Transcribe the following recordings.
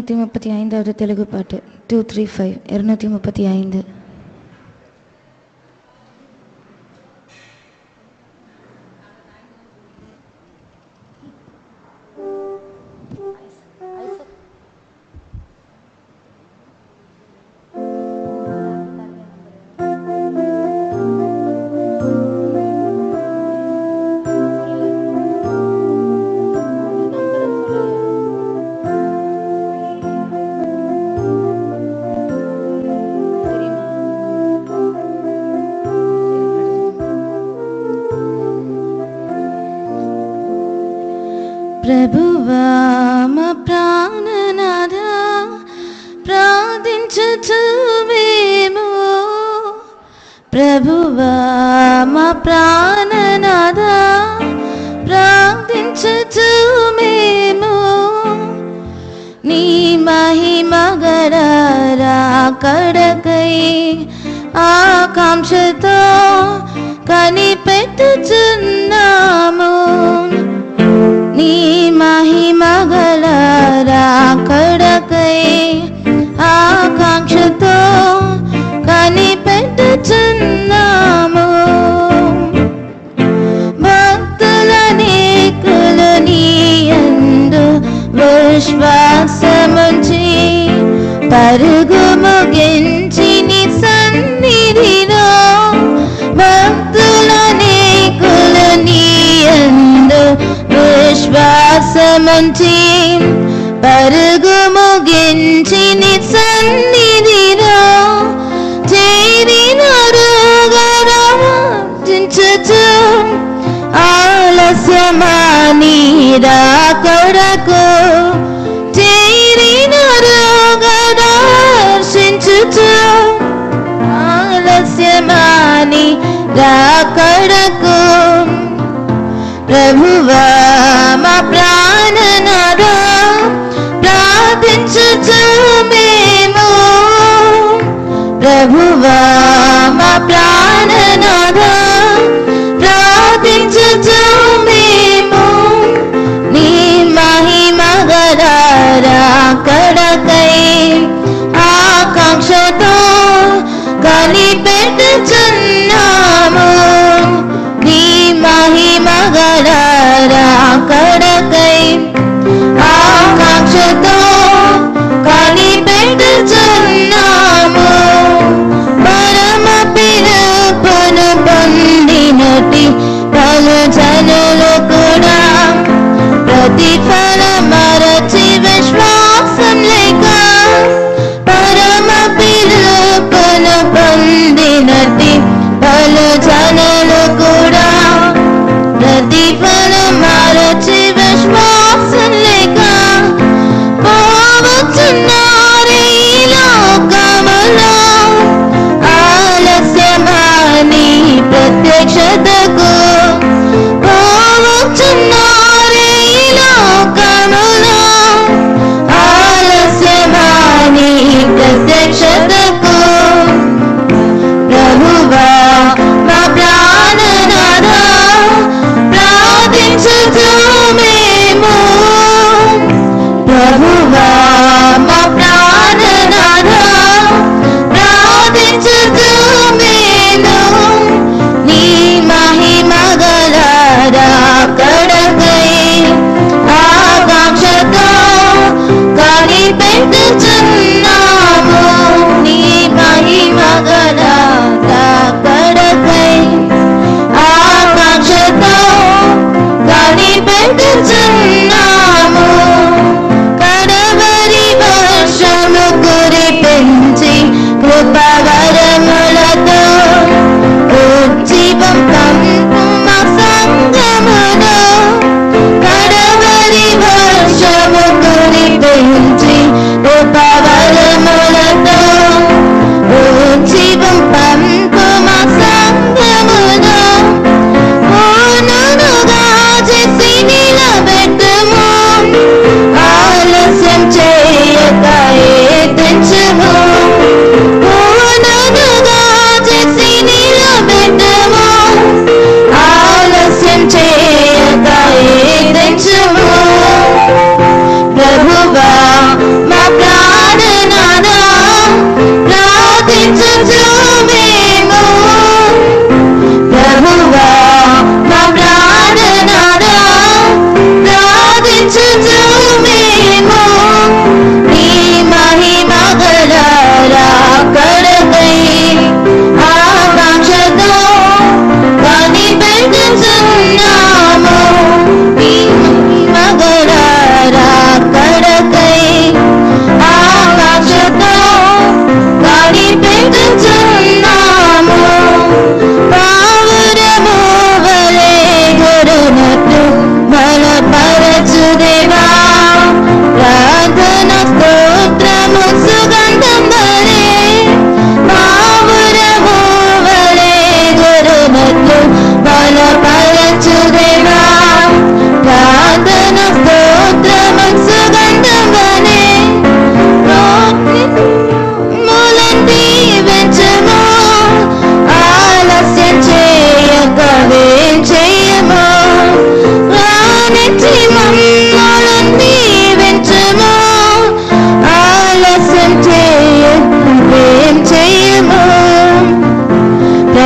235வது తెలుగు పాట 235 235. ప్రభువా మా ప్రాణనాథా ప్రార్థించుచు మేము, ప్రభువా మా ప్రాణనాథా ప్రార్థించుచు మేము, నీ మహిమ గల రాకడకై ఆకాంక్షతో కనిపెట్టుచున్నాము, నీ మహిమ గల రాకడకై ఆకాంక్షతో కనిపెట్టుచున్నాము, భక్తులనేకులు నీ యందు విశ్వాసముంచి పరుగు ముగించి నీ సన్నిధిలో, భక్తులనేకులు నీ యందు విశ్వాసముంచి పరుగు ముగించి నీ సన్నిధిలో చేరినరుగరచించుచు ఆలస్యమా నీ రాకడకు, చేరినరుగరచించుచు ఆలస్యమా నీ రాకడకు, ప్రభువా మా ప్రాణనాథా ప్రార్థించుచు మేము, ప్రభువా మా ప్రాణనాథా ప్రార్థించుచు మేము, నీ మహిమ గల రాకడకై ఆకాంక్షతో కనిపెట్టుచున్నాము, నీ మహిమ గల రాకడకై ఆకాంక్షతో కనిపెట్టుచున్నాము, పరమ పిలుపును పొందినటి పలు జనులు కూడా ప్రతిఫలం మరచి విశ్వాసం లేక, పరమ పిలుపును పొందినటి పలు జనులు కూడా ప్రతిఫలం మరచి విశ్వాసం లేక పోవచ్చున్నారే ఈ లోకములో, ఆలస్యమా నీ ప్రత్యక్షతకు, పోవచ్చున్నారే ఈ లోకములో, ఆలస్యమా నీ ప్రత్యక్షతకు, ప్రభువా మా ప్రాణనాథా ప్రార్థించుచు మేము, ప్రభువా మా ప్రాణనాథా ప్రార్థించుచు మేము, నీ మహిమ గల రాకడకై ఆకాంక్షతో కనిపెట్టుచున్నాము, నీ మహిమ గల రాకడకై ఆకాంక్షతో కనిపెట్టుచున్నాము, కడవరి వర్షము కురిపించి కృపవరములతో ఉజ్జీవం పంపు మా సంగములో, కడవరి వర్షము కురిపించి కృపవరములతో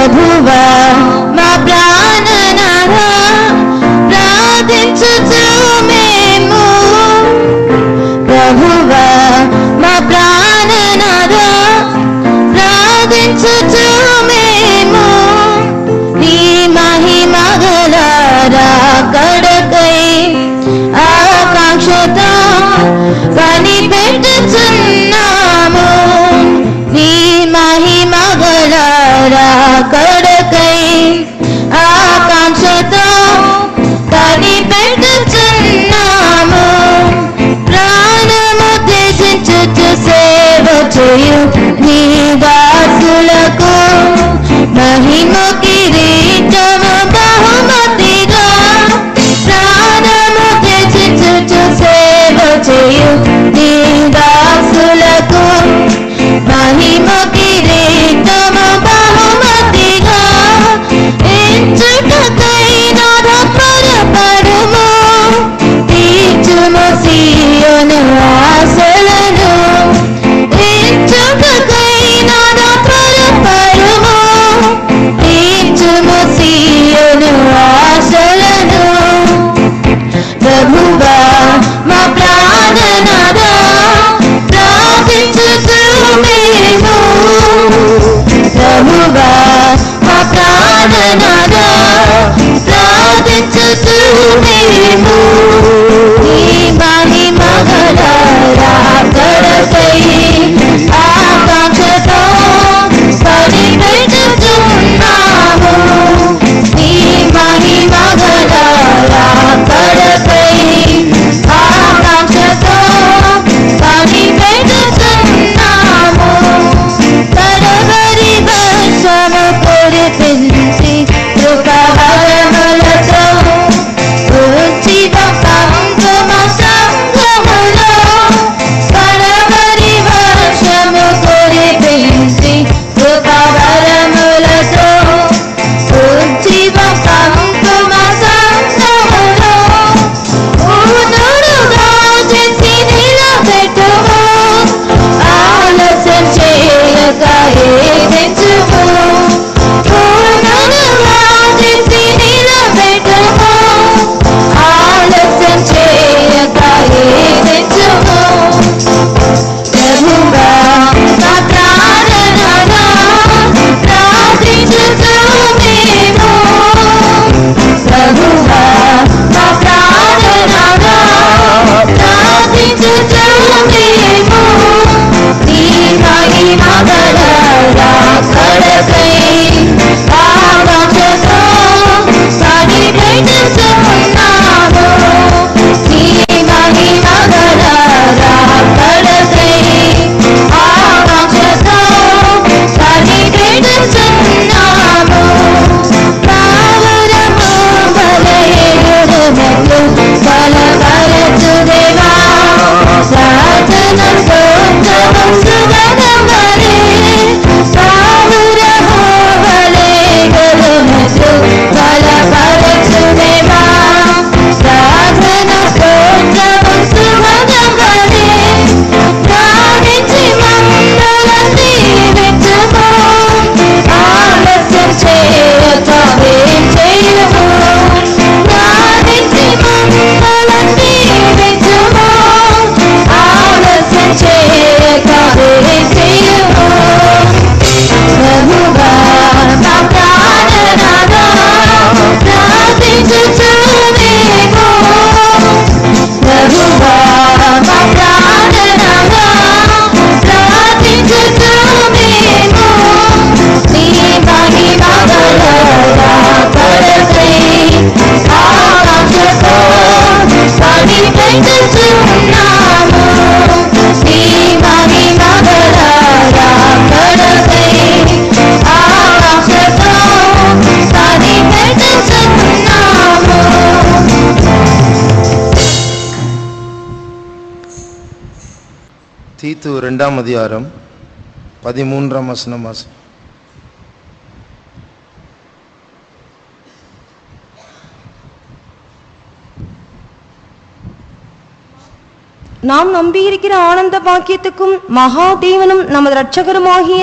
ప్రభువా మా ప్రాణనాథా ప్రార్థించుచు మేము ప్రభువా మా ప్రాణనాథా ప్రార్థించుచు మేము నీ మహిమగల రాకడకై ఆకాంక్షతో కనిపెట్టుచున్నాము నీ మహిమగల రాకడకై ఆకాంక్షతో కనిపెట్టుచున్నాము ప్రాణము త్యజించుచు సేవ చేయు నీ దాసులకు మహిమ కిరీటము బహుమతిగా ప్రాణము త్యజించుచు సేవ చేయు నీ దాసులకు మహిమ కిరీటము బహుమతిగా ఎంచుటకైనా త్వరపడుము తీర్చుము సీయోను ఆశలను ఎంచుటకైనా త్వరపడుము తీర్చుము సీయోను ఆశలను ప్రభువా మా ప్రాణనాథా ప్రార్థించుచు మేము ప్రభువా మా ప్రాణనాథా ప్రార్థించుచు మేము నీ మహిమగల రాకడకై ఆకాంక్షతో కనిపెట్టుచున్నాము నీ మహిమగల రాకడకై ఆకాంక్షతో కనిపెట్టుచున్నాము కడవరి వర్షము కురిపించి కృపవరములతో ఉచిత పంకుమ సంఘములో కడవరి వర్షము కురిపించి కృపవరములతో ఉచిత పంకుమ సంఘములో ఊనుడుగా చేసి నిలబెట్టుము ఆలస్యం చేయక ఏదించుము ఊనుడుగా చేసి నిలబెట్టుము ఆలస్యం చేయక ఏదించుము ప్రభువా మా ప్రాణనాథా ప్రార్థించుచు మేము ప్రభువా మా ప్రాణనాథా ప్రార్థించుచు మేము నీ మహిమగల రాకడకై ఆకాంక్షతో కనిపెట్టుచున్నాము నీ మహిమగల రాకడకై ఆకాంక్షతో కనిపెట్టుచున్నాము పావురము బలయేయుడునట్లు బలపరచు దేవా ప్రార్థన స్తోత్రము సుగంధమరే పావురము బలయేయుడునట్లు బలపరచు దేవా ప్రార్థన స్తోత్రము సుగంధమరే ప్రార్థించి మమ్మల్ని దీవించుము ఆలస్యం చేయక వేచేయుము ప్రార్థించి మమ్మల్ని దీవించుము ఆలస్యం చేయక వేచేయుము ప్రభువా మా ప్రాణనాథా ప్రార్థించుచు మేము ప్రభువా మా ప్రాణనాథా ప్రార్థించుచు మేము నీ మహిమగల రాకడకై ఆకాంక్షతో కనిపెట్టుచున్నాము నీ మహిమగల రాకడకై ఆకాంక్షతో కనిపెట్టుచున్నాము தீத்து 2ஆம் அதிகாரம் 13ஆம் வசனம் வாசி. நாம் நம்பியிருக்கிற ஆனந்த பாக்கியத்துக்கும் மகா தேவனும் நமது இரட்சகருமாகிய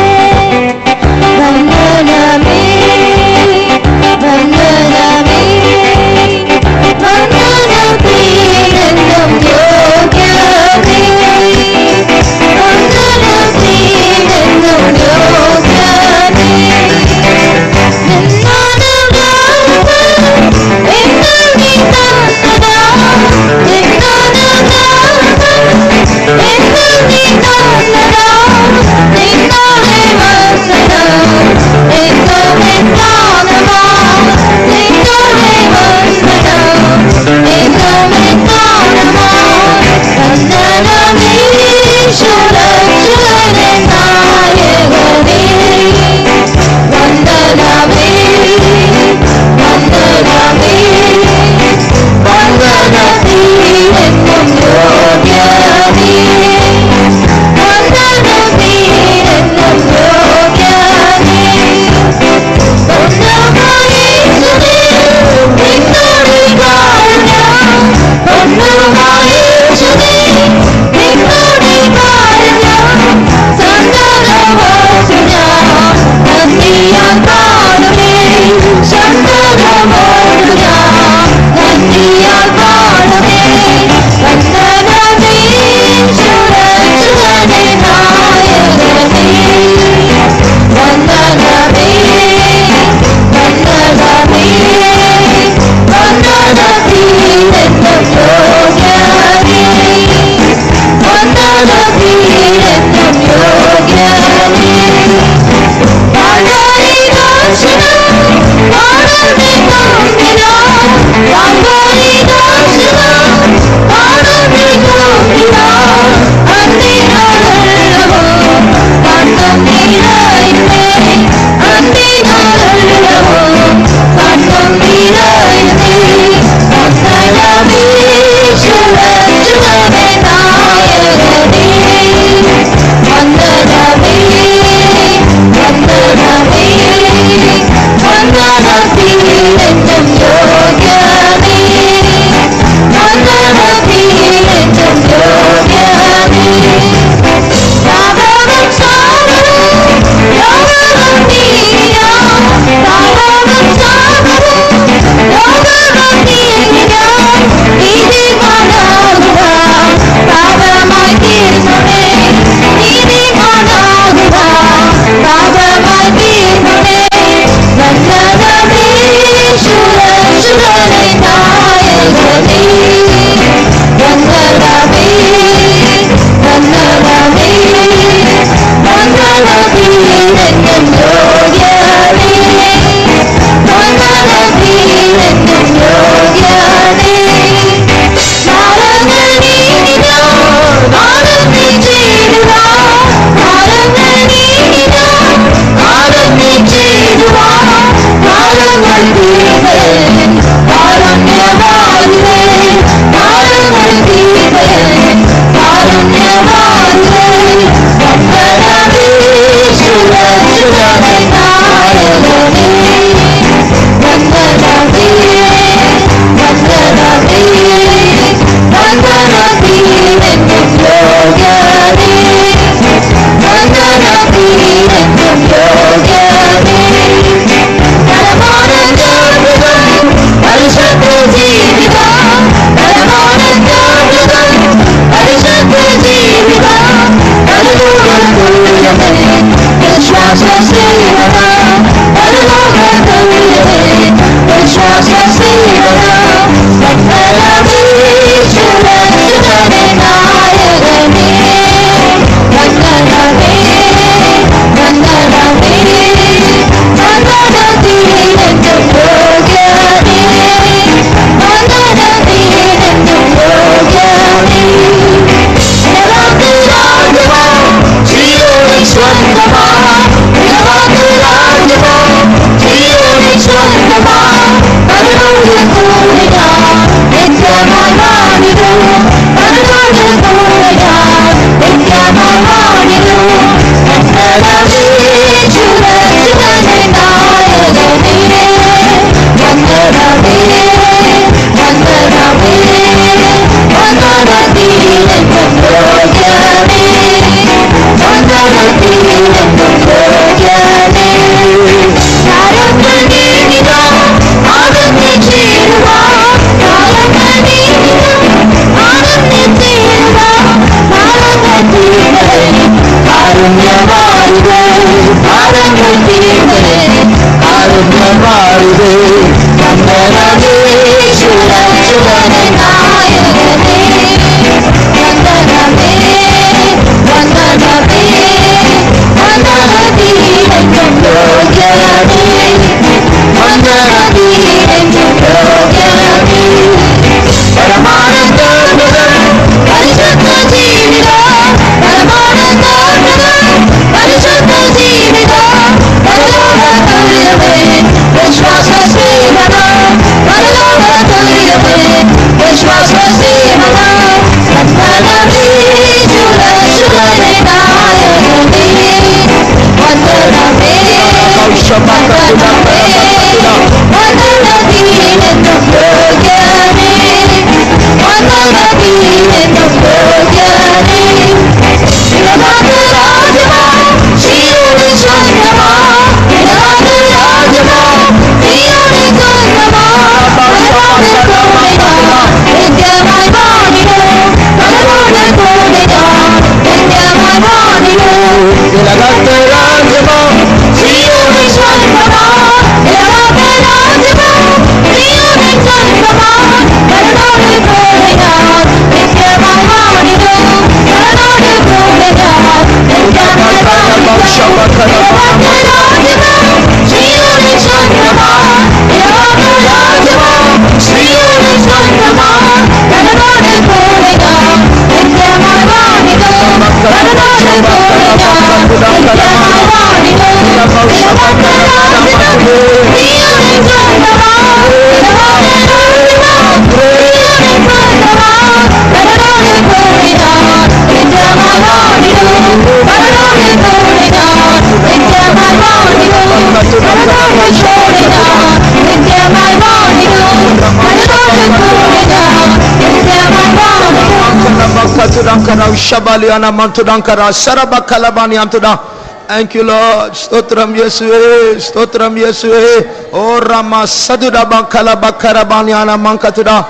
Matudankara Shabaliana Mantudankara Sarabakalabani Antuda. Thank you, Lord. Stotram Yesue, Stotram Yesue. Oh Rama Saduda Bankala Bakarabaniana Mankatuda.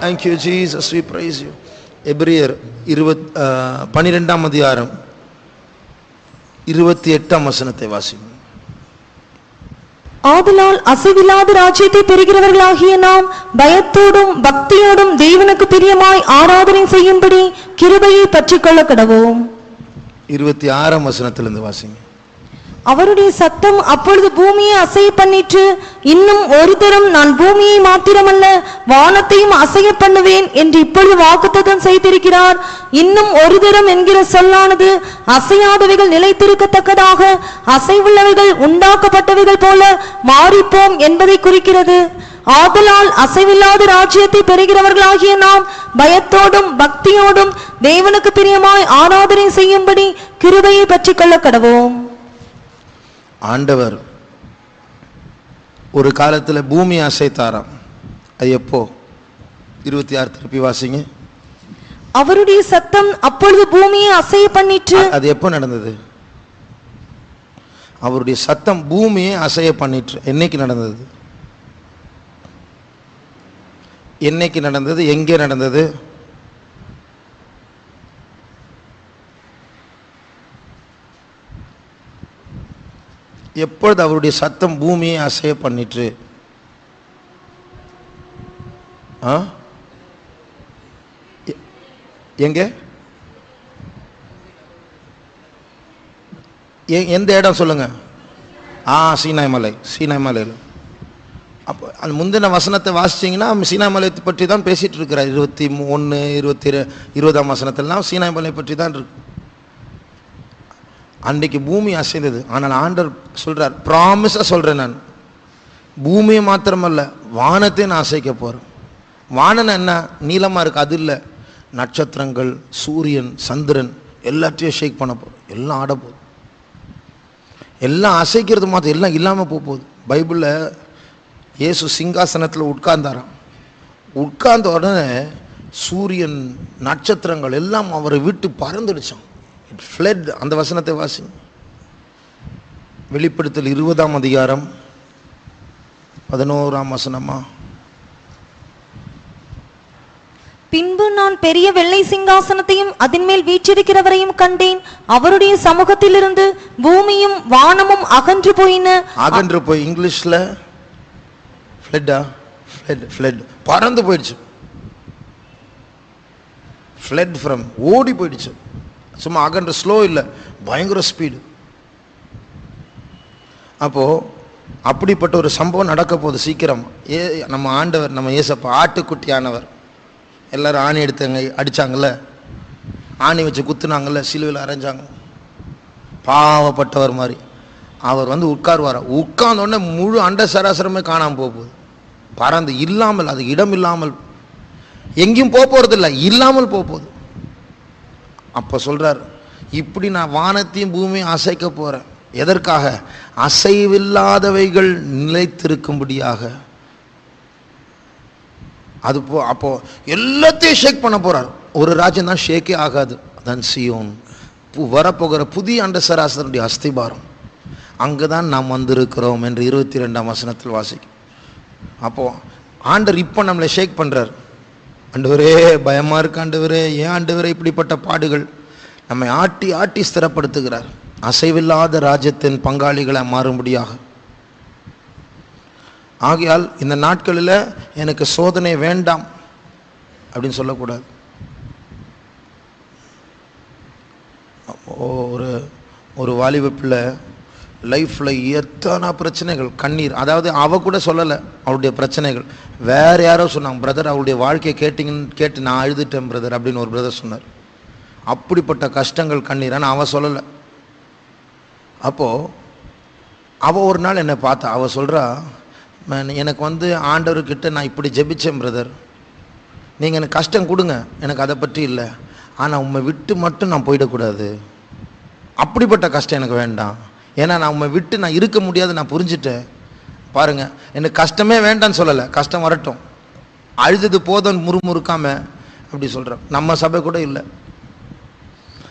Thank you, Jesus. We praise you. எபிரியர் 12ஆம் அதிகாரம் 28ஆம் வசனத்தை வாசிப்போம். ஆதலால் அசைவில்லாத ராஜ்யத்தை பெறுகிறவர்களாகிய நாம் பயத்தோடும் பக்தியோடும் தேவனுக்கு பிரியமாய் ஆராதனை செய்யும்படி கிருபையை பற்றிக்கொள்ள கடவோம். 26ஆம் வசனத்திலிருந்து வாசிங்க. அவருடைய சத்தம் அப்பொழுது பூமியை அசைய பண்ணிற்று. இன்னும் ஒரு தரம் நான் பூமியை மாத்திரமல்ல வானத்தையும் அசைய பண்ணுவேன் என்று இப்பொழுது வாக்குத்தத்தம் செய்திருக்கிறார். இன்னும் ஒரு தரம் என்கிற சொல்லானது அசையாதவைகள் நிலைத்திருக்கத்தக்கதாக அசைவுள்ளவைகள் உண்டாக்கப்பட்டவைகள் போல மாறிப்போம் என்பதை குறிக்கிறது. ஆதலால் அசைவில்லாத ராஜ்யத்தை பெறுகிறவர்களாகிய நாம் பயத்தோடும் பக்தியோடும் தேவனுக்கு பிரியமாய் ஆராதனை செய்யும்படி கிருபையை பற்றிக்கொள்ள கடவோம். ஆண்டவர் ஒரு காலத்தில் பூமி அசைத்தாராம். அது எப்போ? 26 திருப்பி வாசிங்க. அவருடைய சத்தம் அப்பொழுது பூமியை அசைய பண்ணிற்று. அது எப்போ நடந்தது? அவருடைய சத்தம் பூமியை அசைய பண்ணிற்று. என்னைக்கு நடந்தது? என்னைக்கு நடந்தது? எங்கே நடந்தது? எப்பொழுது அவருடைய சத்தம் பூமியை அசைய பண்ணிற்று? எங்க? எந்த இடம் சொல்லுங்க. சீனாய் மலை. சீனாய் மலையில். அப்போ அந்த முந்தின வசனத்தை வாசிச்சிங்கன்னா சீனாய் மலை பற்றி தான் பேசிட்டு இருக்கிறார். 21, 20ஆம் வசனத்திலாம் சீனாய் மலை பற்றி தான் இருக்கு. அன்றைக்கு பூமி அசைந்தது. ஆனால் ஆண்டவர் சொல்றார், ப்ராமிஸா சொல்றேன், நான் பூமியை மாத்திரமல்ல வானத்தை நான் அசைக்க போறேன். வானம் என்ன? நீளமா இருக்கு, அது இல்லை. நட்சத்திரங்கள், சூரியன், சந்திரன் எல்லாத்தையும் ஷேக் பண்ண போகுது. எல்லாம் ஆட போகுது. எல்லாம் அசைக்கிறது மாத்திரம் எல்லாம் இல்லாம போகுது. பைபிள்ல இயேசு சிங்காசனத்தில் உட்கார்ந்தாராம். உட்கார்ந்த உடனே சூரியன், நட்சத்திரங்கள் எல்லாம் அவரை விட்டு பறந்துடுச்சான். ஃப்ளட். அந்த வசனத்தை வாசி. வெளிப்படுத்தல் 20ஆம் அதிகாரம் 11ஆம் வசனமா. பின்பு நான் பெரிய வெள்ளை சிங்காசனத்தையும் அதன் மேல் வீற்றிருக்கிறவரையும் கண்டேன். அவருடைய சமூகத்திலிருந்து பூமியும் வானமும் அகன்று போயின. அகன்று போய் இங்கிலீஷ்ல ஃப்ளட்டா? ஃப்ளட். பறந்து போயிடுச்சு. ஃப்ளட் ஃப்ரம், ஓடி போயிடுச்சு. சும்மா அகன்ற, ஸ்லோ இல்லை, பயங்கர ஸ்பீடு. அப்போ அப்படிப்பட்ட ஒரு சம்பவம் நடக்க போகுது சீக்கிரம். நம்ம ஆண்டவர், நம்ம ஏசப்பா ஆட்டுக்குட்டியானவர். எல்லாரும் ஆணி எடுத்தாங்க, அடிச்சாங்கல்ல, ஆணி வச்சு குத்துனாங்கல்ல, சிலுவையில் அரைஞ்சாங்க. பாவப்பட்டவர் மாதிரி அவர் வந்து உட்கார்வார். உட்கார்ந்த உடனே முழு அண்ட சராசரமே காணாமல் போகுது. பறந்து இல்லாமல், அது இடம் இல்லாமல், எங்கேயும் போறது இல்லை, இல்லாமல் போகுது. அப்ப சொல்றார், இப்படி நான் வானத்தையும் பூமியும் அசைக்க போறேன். எதற்காக? அசைவில்லாதவைகள் நிலைத்திருக்கும்படியாக. அது அப்போ எல்லாத்தையும் ஷேக் பண்ண போறார். ஒரு ராஜ்யம் தான் ஷேக்கே ஆகாது. அதான் சியோன், வரப்போகிற புதிய அண்ட சராசரனுடைய அஸ்திபாரம். அங்குதான் நாம் வந்திருக்கிறோம் என்று 22ஆம் வசனத்தில் வாசிக்கும். அப்போ ஆண்டவர் இப்போ நம்மளை ஷேக் பண்றார். ஆண்டவரே பயமா இருக்கு, ஆண்டவரே ஏன் ஆண்டவரே இப்படிப்பட்ட பாடுகள்? நம்மை ஆட்டி ஆட்டி ஸ்திரப்படுத்துகிறார். அசைவில்லாத ராஜ்யத்தின் பங்காளிகளை மாறும்படியாக. ஆகையால் இந்த நாட்களில் எனக்கு சோதனை வேண்டாம் அப்படின்னு சொல்லக்கூடாது. ஒரு வாலிப பிள்ளை லைஃப்ல எத்தனை பிரச்சனைகள், கண்ணீர். அதாவது அவ கூட சொல்லலை அவளுடைய பிரச்சனைகள், வேற யாரோ சொன்னாங்க. பிரதர் அவளுடைய வாழ்க்கையை கேட்டு நான் அழுதுட்டேன் பிரதர் அப்படின்னு ஒரு பிரதர் சொன்னார். அப்படிப்பட்ட கஷ்டங்கள், கண்ணீர். ஆனால் அவ சொல்லலை. அப்போ அவ ஒரு நாள் என்னை பார்த்தா, அவ சொல்றா, எனக்கு வந்து ஆண்டவர்கிட்ட நான் இப்படி ஜெபிச்சேன் பிரதர், நீங்க எனக்கு கஷ்டம் கொடுங்க, எனக்கு அதை பற்றி இல்லை, ஆனால் உண்மை விட்டு மட்டும் நான் போயிடக்கூடாது. அப்படிப்பட்ட கஷ்டம் எனக்கு வேண்டாம். ஏன்னா நான் உண்மை விட்டு நான் இருக்க முடியாது, நான் புரிஞ்சுட்டேன். பாருங்க, எனக்கு கஷ்டமே வேண்டான்னு சொல்லலை, கஷ்டம் வரட்டும், அழுது போதும் முறுமுறுக்காம அப்படி சொல்கிறேன். நம்ம சபை கூட இல்லை,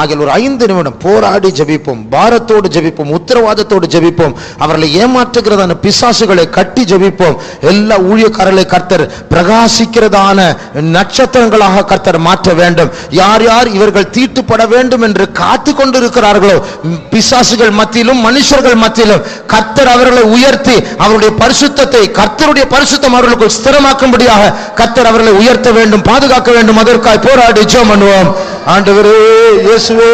ஆகிய ஒரு 5 நிமிடம் போராடி ஜெபிப்போம், பாரத்தோடு ஜெபிப்போம், உத்தரவாதத்தோடு ஜெபிப்போம். அவர்களை ஏமாற்றுகிறதான பிசாசுகளை கட்டி ஜெபிப்போம். எல்லா ஊழியக்காரர்களை கர்த்தர் பிரகாசிக்கிறதான நட்சத்திரங்களாக கர்த்தர் மாற்ற வேண்டும். யார் யார் இவர்கள் தீட்டுப்பட வேண்டும் என்று காத்து கொண்டிருக்கிறார்களோ, பிசாசுகள் மத்தியிலும் மனுஷர்கள் மத்தியிலும் கர்த்தர் அவர்களை உயர்த்தி அவருடைய பரிசுத்தத்தை, கர்த்தருடைய பரிசுத்தம் அவர்களுக்கு ஸ்திரமாக்கும்படியாக கர்த்தர் அவர்களை உயர்த்த வேண்டும், பாதுகாக்க வேண்டும். அதற்காக போராடி ஜெபம் பண்ணுவோம். ஆண்டவரே இயேசுவே,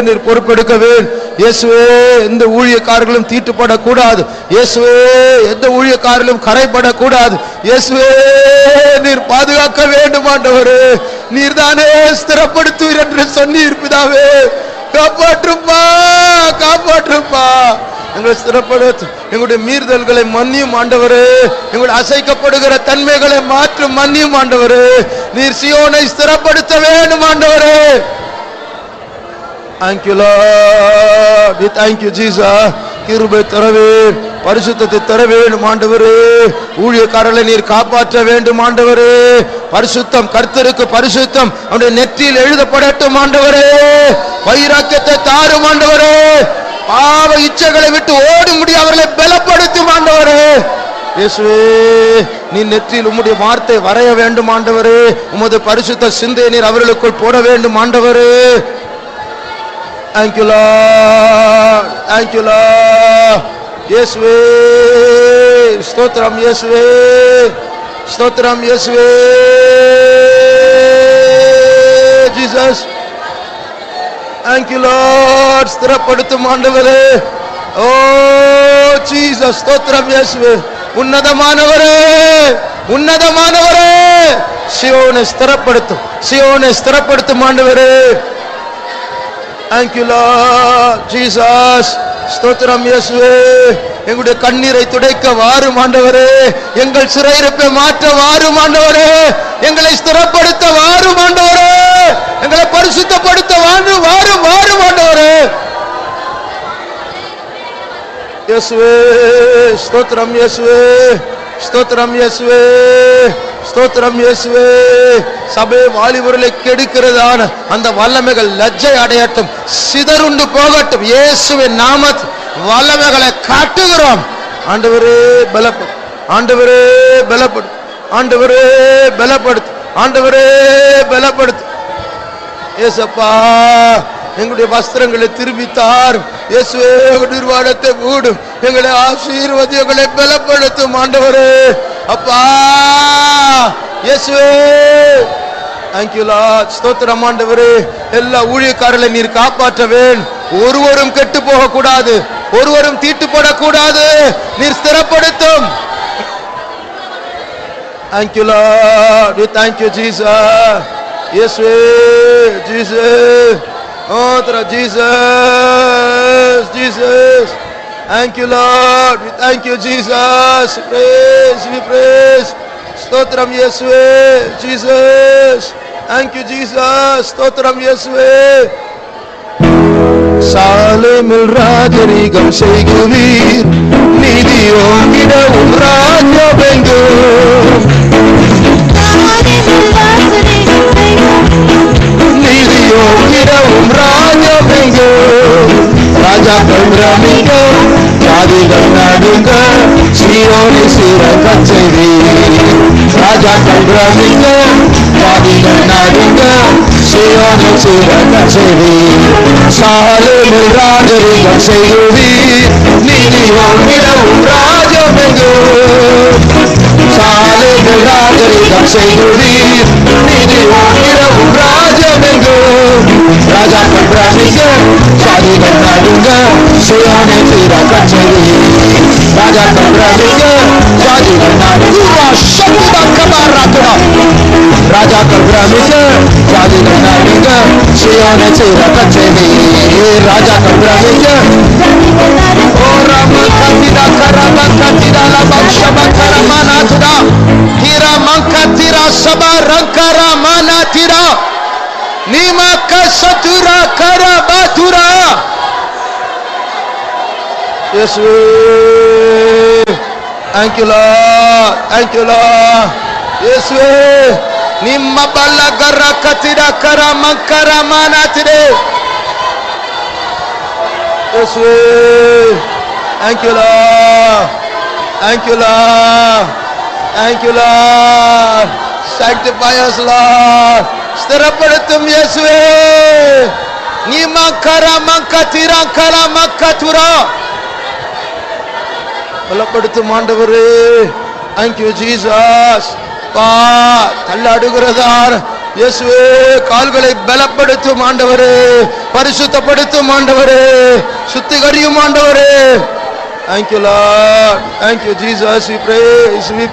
நீர் பொறுப்பெடுக்க வேண்டும். இயேசுவே, எந்த ஊழியக்காரர்களும் தீட்டுப்படக்கூடாது. இயேசுவே, எந்த ஊழியக்காரர்களும் கரைப்படக்கூடாது. இயேசுவே, நீர் பாதுகாக்க வேண்டும். ஆண்டவரே, நீர் தானே ஸ்திரப்படுத்துவீர் என்று சொன்னீர் பிதாவே. காப்பாற்றுப்பா, காப்பாற்றுப்பா, எங்களை ஸ்திரப்படுத்து. எங்களுடைய மீறுதல்களை மன்னியும் ஆண்டவரே. எங்களுடைய அசைக்கப்படுகிற தன்மைகளை மாற்றும் மன்னியும் ஆண்டவரே. நீர் சீயோனை ஸ்திரப்படுத்த வேண்டும் ஆண்டவரே. Thank you Lord, we thank you Jesus. கிருபை தர வேண்டும், பரிசுத்தத்தை தர வேண்டும் ஆண்டவரே. ஊழியக்காரர்களை நீர் காப்பாற்ற வேண்டும் ஆண்டவரே. பரிசுத்தம், கர்த்தருக்கு பரிசுத்தம் அவருடைய நெற்றியில் எழுதப்படட்டும் ஆண்டவரே. வைராக்கியத்தை தாரும் ஆண்டவரே. பாவ இச்சைகளை விட்டு ஓடும்படி அவர்களை பலப்படுத்தும் ஆண்டவரே. இயேசுவே, நீ நெற்றியில் உம்முடைய வார்த்தை வரைய வேண்டும் ஆண்டவரே. உமது பரிசுத்த சிந்தையை நீர் அவர்களுக்குள் போட வேண்டும் ஆண்டவரே. Thank you Lord, thank you Lord. இயேசுவே, ஸ்தோத்திரம் இயேசுவே, ஸ்தோத்திரம் இயேசுவே. Jesus, thank you Lord. ஸ்திரப்படுத்தும் ஆண்டவரே. ஓ ஜீசஸ், ஸ்தோத்திரம் இயேசுவே. உன்னதமானவரே, உன்னதமானவரே, சீயோனை ஸ்திரப்படுத்தும், சீயோனை ஸ்திரப்படுத்தும் ஆண்டவரே. Thank you Lord Jesus. ஸ்தோத்திரம் இயேசுவே. எங்களுடைய கண்ணீரை துடைக்க வாரும் ஆண்டவரே. எங்கள் சிறையிருப்பை மாற்ற வாரும் ஆண்டவரே. எங்களை ஸ்திரப்படுத்த வாரும் ஆண்டவரே. எங்களை பரிசுத்தப்படுத்த வாரும் வாரும் வாரும் ஆண்டவரே. இயேசுவே, ஸ்தோத்திரம் இயேசுவே, ஸ்தோத்திரம் இயேசுவே, ஸ்தோத்திரம் இயேசுவே. சபை வாலிபர்களை கெடுக்கிறதான அந்த வல்லமைகள் லஜ்ஜை அடையட்டும், சிதறுண்டு போகட்டும். இயேசுவின் நாமத்தில் வல்லமைகளை காட்டுகிறோம். ஆண்டவரே பலப்படு, ஆண்டவரே பலப்படு, ஆண்டவரே பலப்படுத்து, ஆண்டவரே பலப்படுத்து. இயேசப்பா, எங்களுடைய வஸ்திரங்களை திரும்பித்தார். இயேசுவே, நிர்வாணத்தை மூடும், எங்களை ஆசீர்வதி, எங்களை பலப்படுத்தும் ஆண்டவரே. அப்பா இயேசுவே, thank you Lord. ஸ்தோத்திரம் ஆண்டவரே. எல்லா ஊழியக்காரர்களை நீர் காப்பாற்ற வேண்டும். ஒருவரும் கெட்டு போக கூடாது, ஒருவரும் தீட்டுப்படக்கூடாது. நீர் ஸ்திரப்படுத்தும். Thank you Lord, we thank you Jesus. இயேசுவே, Jesus, oh Jesus, Jesus. Thank you Lord, we thank you Jesus. Praise, we praise. ஸ்தோத்திரம் இயேசுவே, Jesus. Thank you Jesus. ஸ்தோத்திரம் இயேசுவே. சாலேமில் ராஜரீகம் செய்குவீர், நீதியோங்கிட உம் ராஜ்யமெங்கும். நீதியோங்கிட உம் ராஜ்யமெங்கும். ராஜாக்கள் பிரமிக்க, ஜாதிகள் நடுங்க, சீயோனை சீரகச் செய்வீர். ராஜாக்கள் பிரமிக்க, ஜாதிகள் நடுங்க, சீயோனை சீரகச் செய்வீர். சாலேமில் ராஜரீகம் செய்வீர், நீதியோங்கிட உம் ராஜ்யமெங்கும். சாலேமில் ராஜரீகம் செய்வீர், நீதியோங்கிட உம் ராஜ்யமெங்கும். ராஜாக்கள் பிரமிக்க, ஜாதிகள் நடுங்க, சீயோனை சீரகச் செய்வீர். ராஜாக்கள் பிரமிக்க, ஜாதிகள் நடுங்க, ராஜாக்கள் பிரமிக்க, ஜாதிகள் நடுங்க, சீயோனை சீரகச் செய்வீர். ராஜாக்கள் பிரமிக்க, ஓ ராம கத்திரா கரம கத்திரா லபக்ஷப கரமனாத்ரா ஹீரா மங்கத்திரா சபா ரங்கரா மனாத்திரா நீமக்க சதுரா கரபதுரா. இயேசுவே, thank you Lord, thank you Lord. இயேசுவே, நிம்ம பல்ல கர கத்திரா கர மங்கர மனாத்திரே இயேசுவே thank you Lord thank you Lord thank you Lord sanctify us Lord ஸ்திரப்படுத்தும் இயேசுவே நீ மக்கரா மக்கதிரா கரா மக்கதுரா பலப்படுத்தும் ஆண்டவரே thank you Jesus பா தள்ளாடுகிறதார் இயேசுவே கால்களை பலப்படுத்தும் ஆண்டவரே பரிசுத்தப்படுத்தும் ஆண்டவரே சுத்திகரியும் ஆண்டவரே thank you Lord thank you Jesus we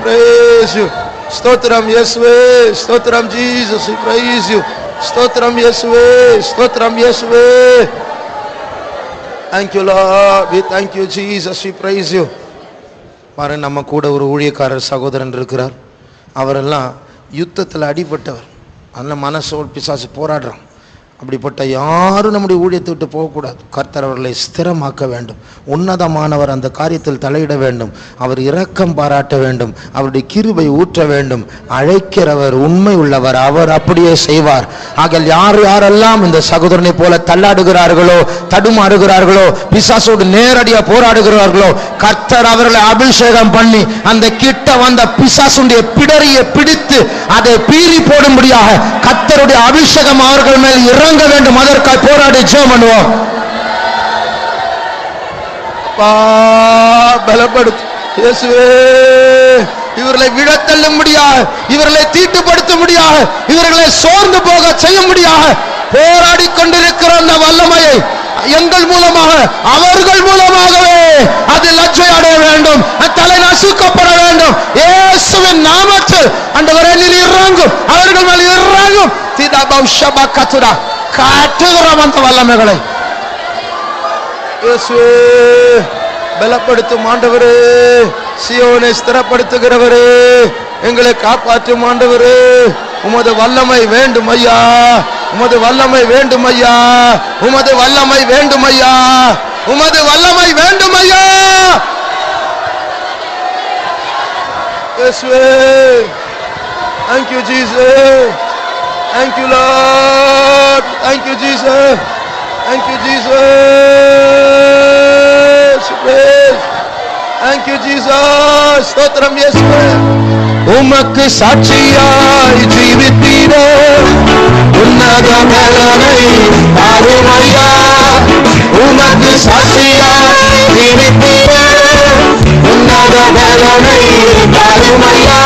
praise you ஸ்தோத்திரம் இயேசுவே ஸ்தோத்திரம் Jesus we praise you ஸ்தோத்திரம் இயேசுவே ஸ்தோத்திரம் இயேசுவே thank you Lord we thank you Jesus we praise you பாருங்க நம்ம கூட ஒரு ஊழியக்காரர் சகோதரன் இருக்கிறார் அவரெல்லாம் யுத்தத்தில் அடிபட்டவர் அதனால் மனசோல் பிசாசு போராடுறான் அப்படிப்பட்ட யாரும் நம்முடைய ஊழியத்தை விட்டு போகக்கூடாது கர்த்தர் அவர்களை ஸ்திரமாக்க வேண்டும் உன்னதமானவர் அந்த காரியத்தில் தலையிட வேண்டும் அவர் இரக்கம் பாராட்ட வேண்டும் அவருடைய கிருபை ஊற்ற வேண்டும் அழைக்கிறவர் உண்மை உள்ளவர் அவர் அப்படியே செய்வார் ஆக யாரெல்லாம் இந்த சகோதரனை போல தள்ளாடுகிறார்களோ தடுமாறுகிறார்களோ பிசாசோடு நேரடியாக போராடுகிறார்களோ கர்த்தர் அவர்களை அபிஷேகம் பண்ணி அந்த கிட்ட வந்த பிசாசுடைய பிடரியை பிடித்து அதை பீறி போடும்படியாக கர்த்தருடைய அபிஷேகம் அவர்கள் மேல் இறங்க வேண்டும் அதற்காக போராடி ஜெபம் பண்ணுவோம் பலப்படுத்து இயேசுவே இவர்களை விழத்தள்ள முடியாது இவர்களை தீட்டுப்படுத்த முடியாது இவர்களை சோர்ந்து போக செய்ய முடியாது போராடி கொண்டிருக்கிற அந்த வல்லமையை எங்கள் மூலமாக அவர்கள் மூலமாகவே அது லட்சை அடைய வேண்டும் தலை நசுக்கப்பட வேண்டும் இயேசுவின் நாமத்தில் ஆண்டவரே நீர் இறங்கும் அவர்கள் மேல் இறங்கும் காட்டுகிறோம் அந்த வல்லமைகளை இயேசுவே பலப்படுத்தும் ஆண்டவரே சீயோனை ஸ்திரப்படுத்துகிறவரே எங்களை காப்பாற்றும் ஆண்டவரே உமது வல்லமை வேண்டும் ஐயா உமது வல்லமை வேண்டும் ஐயா உமது வல்லமை வேண்டும் ஐயா உமது வல்லமை வேண்டும் ஐயா இயேசுவே thank you Jesus thank you Lord thank you Jesus thank you Jesus thank you Jesus ஸ்தோத்திரம் இயேசுவே உமக்கு சாட்சியாய் ஜீவித்தீரே உன்னத பலனை தாருமையா உமக்கு சாட்சியாய் ஜீவித்தீரே உன்னத பலனை தாருமையா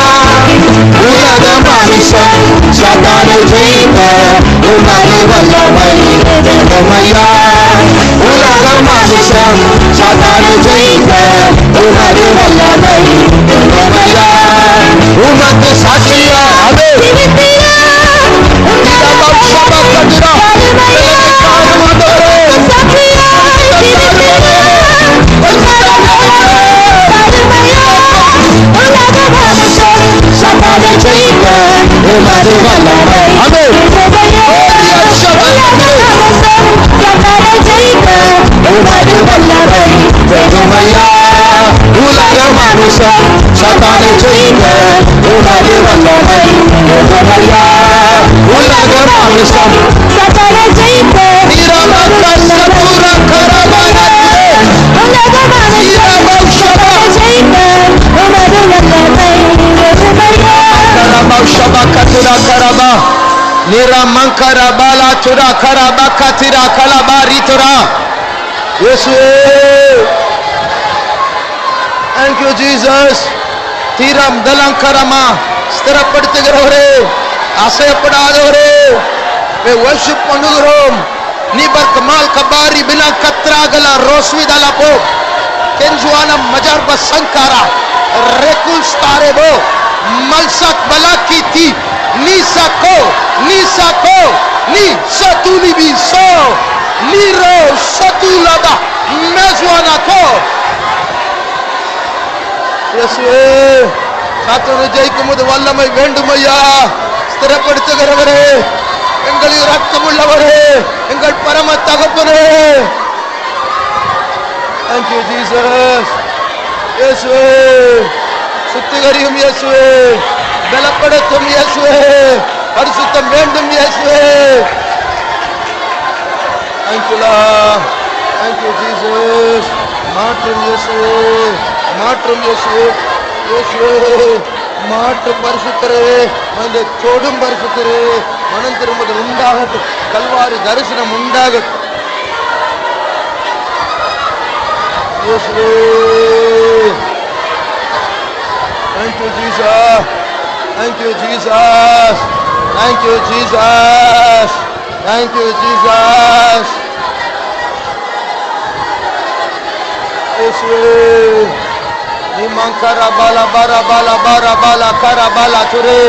உலக மனுஷன் சதானை ஜெயித்த உமது வல்லமை வேண்டுமையா உலக மனுஷன் சதானை ஜெயித்த உமது வல்லமை வேண்டுமையா உமக்கு சாட்சியா அது உலக மனுஷன் சதானை ஜெயித்த உமது வல்லமை வேண்டுமையா உலக மனுஷன் சதானை ஜெயித்த Thank you Jesus தீரம் தலங்கரமா ஸ்திரப்படுத்துகிறவரே அசையப்படாதவரே worship பண்ணுகிறோம் Nibar Kamal Kabari Bina Katragala Roswi Dalapo Kenjuana Majarba Sankara Rekul Starebo Malsak Balakiti Nisako Nisako Ni Satuli Biso Niro Satulaba Mezwanako Yeswe Saturu Jaikumu Vallamai Vendumaya Stirapaduthugiravare எங்கள் இரக்கமுள்ளவரே எங்கள் பரம தகப்பனே Thank you Jesus இயேசுவே சுத்திகரியும் இயேசுவே பலப்படுத்தும் இயேசுவே பரிசுத்தம் வேண்டும் இயேசுவே Thank you Lord Thank you, Jesus. மாற்றும் இயேசுவே, மாற்றும் இயேசுவே, இயேசுவே, மாற்றும் பரிசுத்தரே, அந்த தொடும் பரிசுத்தரே, மனம் திரும்புதல் உண்டாகட்டும், கல்வாரி தரிசனம் உண்டாகட்டும். இயேசுவே, thank you, Jesus. Thank you, Jesus. Thank you, Jesus. Thank you, Jesus. Yesuwe, nimankara bala bara bala bara bala kara bala ture.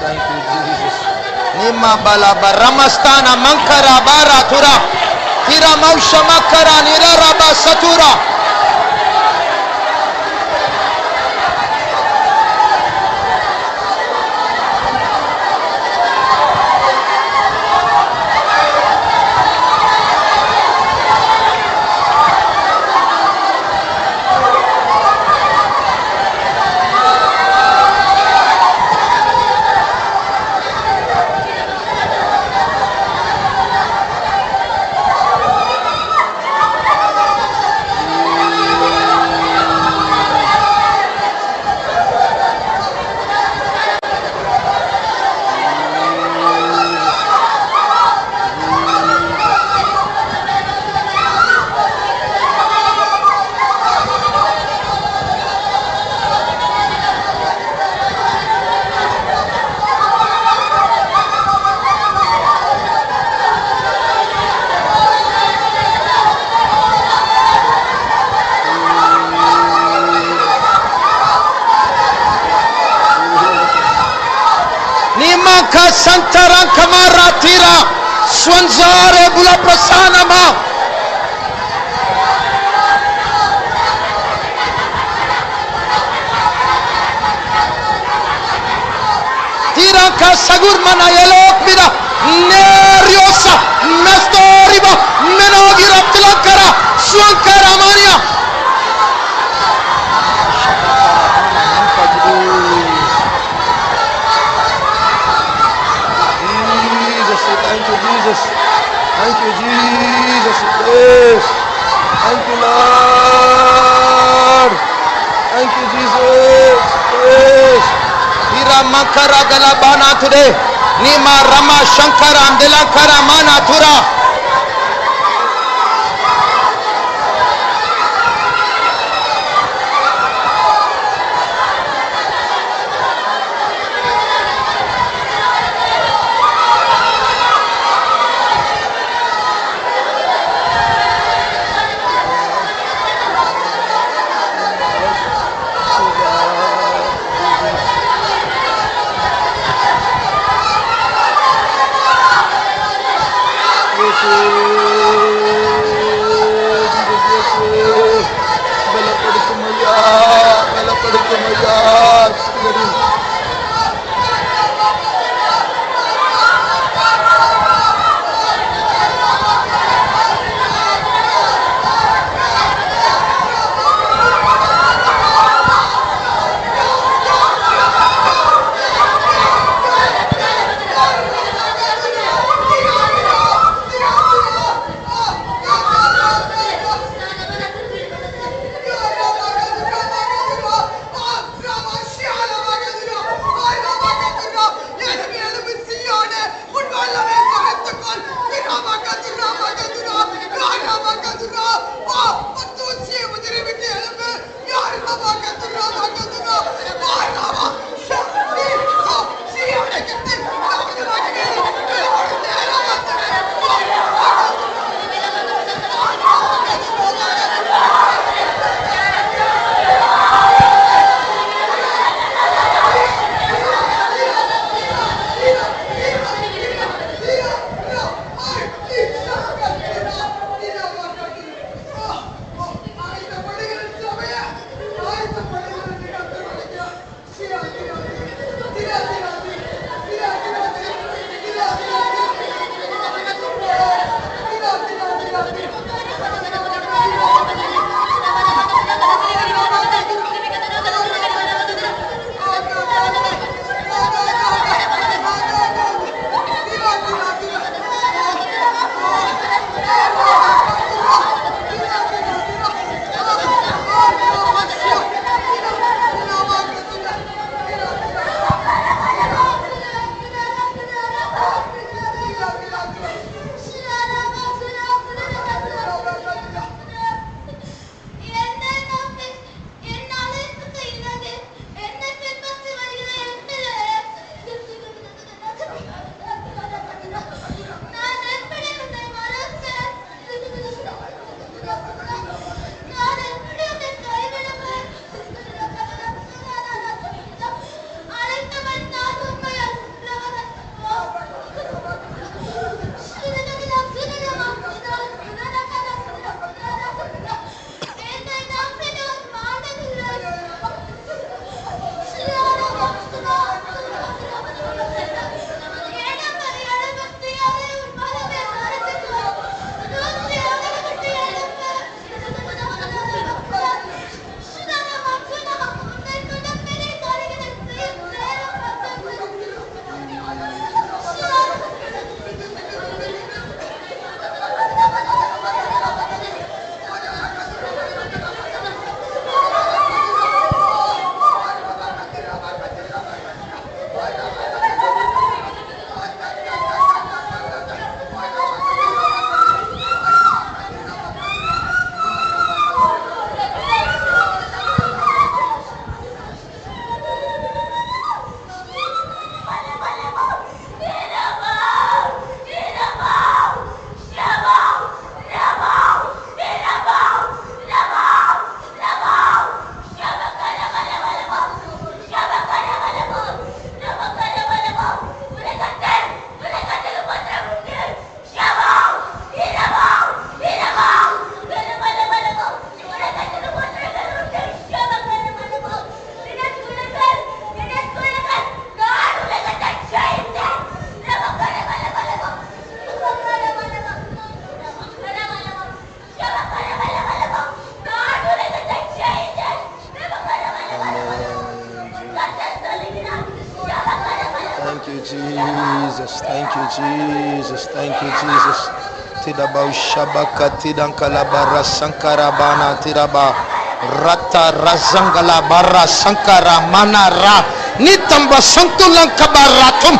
Thank you, Jesus. Nima bala baramastana mankara bara tura. Tira mausha makara niraraba satura. Santaran kamara tira Swanzare bula prasanama. Tiranka sagurmana yelok mira neriosa mestoriba menogira tilakara swankara mania. Thank you, Jesus. Thank you, Jesus. Yes. Thank you, Lord. Thank you, Jesus. Yes. Ira makara galabana today. Nima Rama Shankara Andelankara Mana Tura. Jesus. Thank you, Jesus. Thank you, Jesus. Tidaba shabaka tidankala barra sankara bana tiraba rata razangala barra sankara manara nitamba santulan kabaratum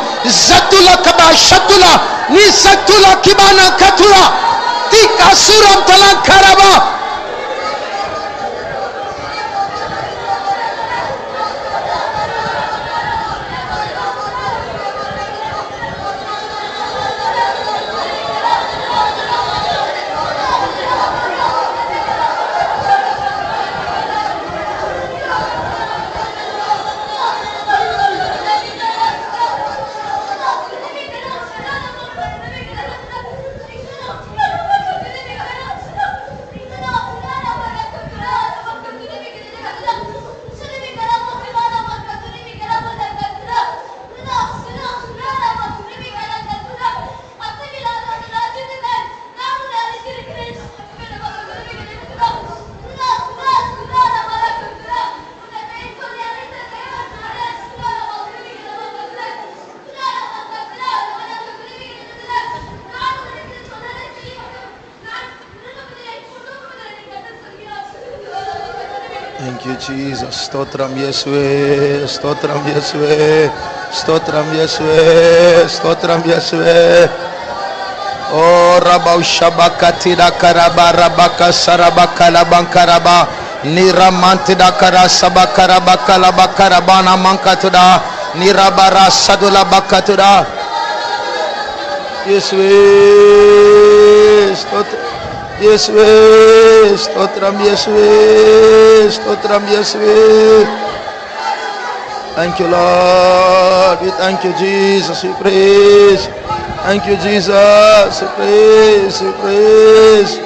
zatula kabashatula ni satula kibana katula tikasuram talan karaba. Thank you, Jesus. Stotram Yeswe, Stotram Yeswe, Stotram Yeswe, Stotram Yeswe. Oh, Rabau Shabakatida Karaba, Rabaka Sarabaka Labankaraba, Niramantida Kara Sabakarabaka Labakarabana Mankatuda, Nirabara Sadula Bakatuda. Yeswe, Stotram. Yeswe, Stotram Yeswe, Stotram Yeswe. Thank you, Lord. We thank you, Jesus. We praise. Thank you, Jesus. We praise. We praise.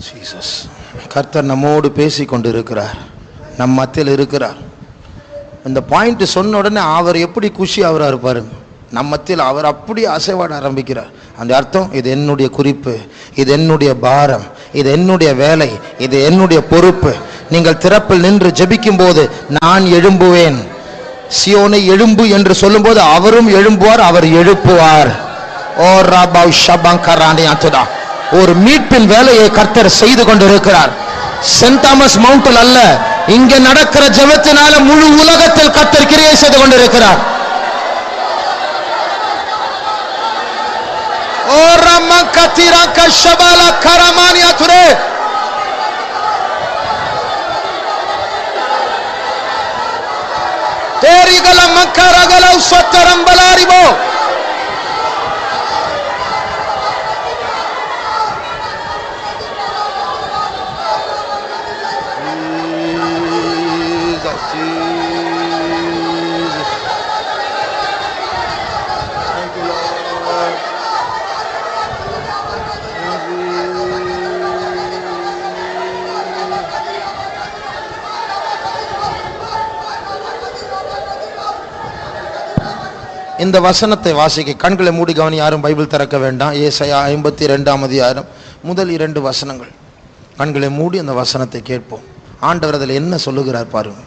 Jesus. கர்த்தர் நம்மோடு பேசி கொண்டிருக்கிறார், நம் மத்தியில் இருக்கிறார். இந்த point சொன்ன உடனே அவர் எப்படி குஷி ஆகிறார் பாருங்க. நம் மத்தியில் அவர் அப்படி அசைவாட ஆரம்பிக்கிறார். அந்த அர்த்தம், இது என்னுடைய குறிப்பு, இது என்னுடைய பாரம், இது என்னுடைய வேலை, இது என்னுடைய பொறுப்பு. நீங்கள் திறப்பில் நின்று ஜெபிக்கும் போது நான் எழும்புவேன். சியோனை எழும்பு என்று சொல்லும் போது அவரும் எழும்புவார், அவர் எழுப்புவார். ஓ ராபாவ் ஷபாங்கரானி அத்துடா. ஒரு மீட்பின் வேலையை கர்த்தர் செய்து கொண்டிருக்கிறார். சென்ட் தாமஸ் மவுண்டில் அல்ல, இங்கே நடக்கிற ஜெபத்தினால முழு உலகத்தில் கர்த்தர் கிரியை செய்து கொண்டிருக்கிறார். ஓ ரம்ம கத்திரா கஷபால கரமானி அத்துரே. தேரிகல மக்கரகல உசத்தரம் பலாரிபோ. இந்த வசனத்தை வாசிக்க கண்களை மூடி கவனி. யாரும் பைபிள் திறக்க வேண்டாம். ஏசாயா 52ஆம் அதிகாரம் முதல் 2 வசனங்கள். கண்களை மூடி அந்த வசனத்தை கேட்போம். ஆண்டவர் அதில் என்ன சொல்லுகிறார் பாருங்க.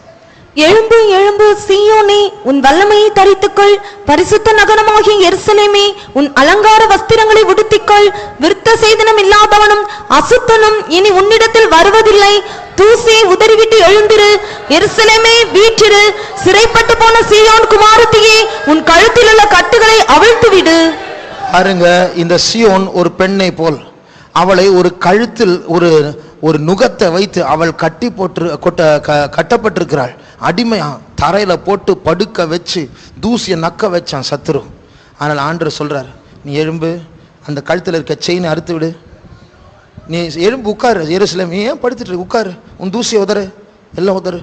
எழும்பு எழும்பு சீயோனே, உன் வல்லமையை தரித்துக்கொள். பரிசுத்த நகரமாகிய எருசலேமே, உன் அலங்கார வஸ்திரங்களை உடுத்திக்கொள். விருத்த சேதனம் இல்லாதவனும் அசுத்தனும் இனி உன்னிடத்தில் வருவதில்லை. தூசியை உதறிவிட்டு எழுந்திரு. எருசலேமே வீற்றிரு. சிறைப்பட்டு போன சீயோன் குமாரத்தியே, உன் கழுத்தில் உள்ள கட்டுகளை அவிழ்த்து விடு. பாருங்க, இந்த சீயோன் ஒரு பெண்ணை போல், அவளை ஒரு கழுத்தில் ஒரு நுகத்தை வைத்து அவள் கட்டப்பட்டிருக்கிறாள். அடிமையா தரையில போட்டு படுக்க வச்சு தூசியை நக்க வச்சான் சத்துரு. ஆனால் ஆண்டவர் சொல்றார், நீ எழும்பு, அந்த கழுத்தில் இருக்க செயினை அறுத்து விடு, நீ எழும்பு, உட்காரு. எருசலேம் ஏன் படுத்துட்டு உட்காரு, உன் தூசியை உதறு, எல்லாம் உதறு.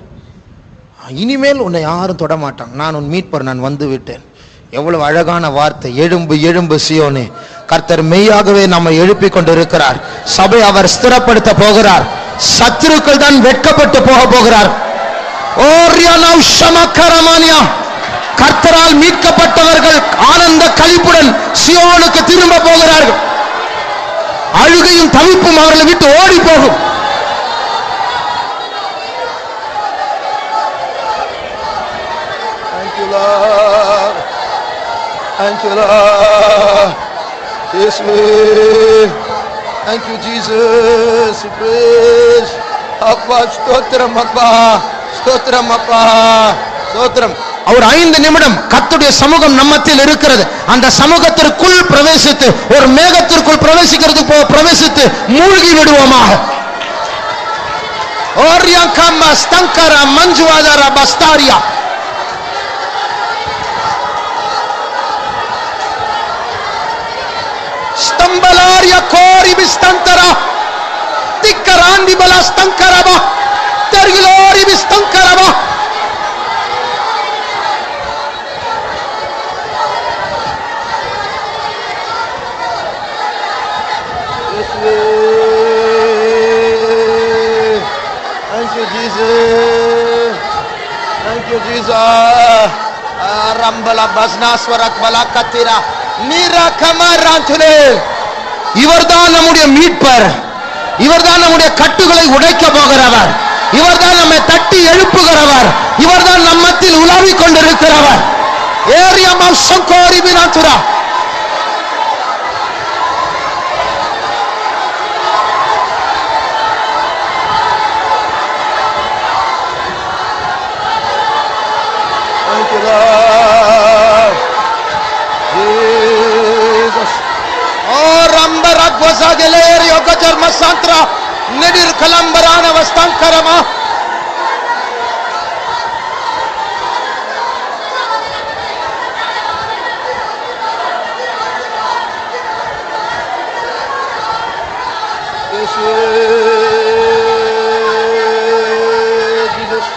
இனிமேல் உன்னை யாரும் தொட மாட்டாங்க, நான் உன் மீட்பர், நான் வந்து விட்டேன். எவ்வளவு அழகான வார்த்தை. எழும்பு எழும்பு சீயோனே, கர்த்தர் மெய்யாகவே நம்மை எழுப்பிக் கொண்டிருக்கிறார். சபை அவர் ஸ்திரப்படுத்த போகிறார். சத்துருக்கள் தான் வெட்கப்பட்டு போக போகிறார். கர்த்தரால் மீட்கப்பட்டவர்கள் ஆனந்த களிப்புடன் சீயோனுக்கு திரும்ப போகிறார்கள். அழுகையும் தவிப்பும் அவர்களை விட்டு ஓடி போகும். Thank you, Lord. Yes, thank you, Jesus. Praise. Appa, stotram, Appa. Stotram, Appa. Stotram. அவர் 5 நிமிடம் கர்த்தருடைய சமூகம் நம்மத்தில் இருக்கிறது. அந்த சமூகத்திற்குள் பிரவேசித்து, ஒரு மேகத்திற்குள் பிரவேசித்து மூழ்கி விடுவோமாக. ஓரியாங்கம்மா ஸ்தங்கரா மஞ்சுவாதரா பஸ்தாரியா. Stambalaria cori bistantara, tikkarandi bala stankaraba, tergilori bistankaraba. Thank you, Jesus. Thank you, Jesus. Rambala basnaswarak balakatira. இவர்தான் நம்முடைய மீட்பர். இவர்தான் நம்முடைய கட்டுகளை உடைக்க போகிறவர். இவர்தான் நம்மை தட்டி எழுப்புகிறவர். இவர்தான் நம்மத்தில் உலாவிக் கொண்டிருக்கிறவர். Area சங்கோரி பினாத்துரா. Nedir kalambarana vastankarama. Jesus.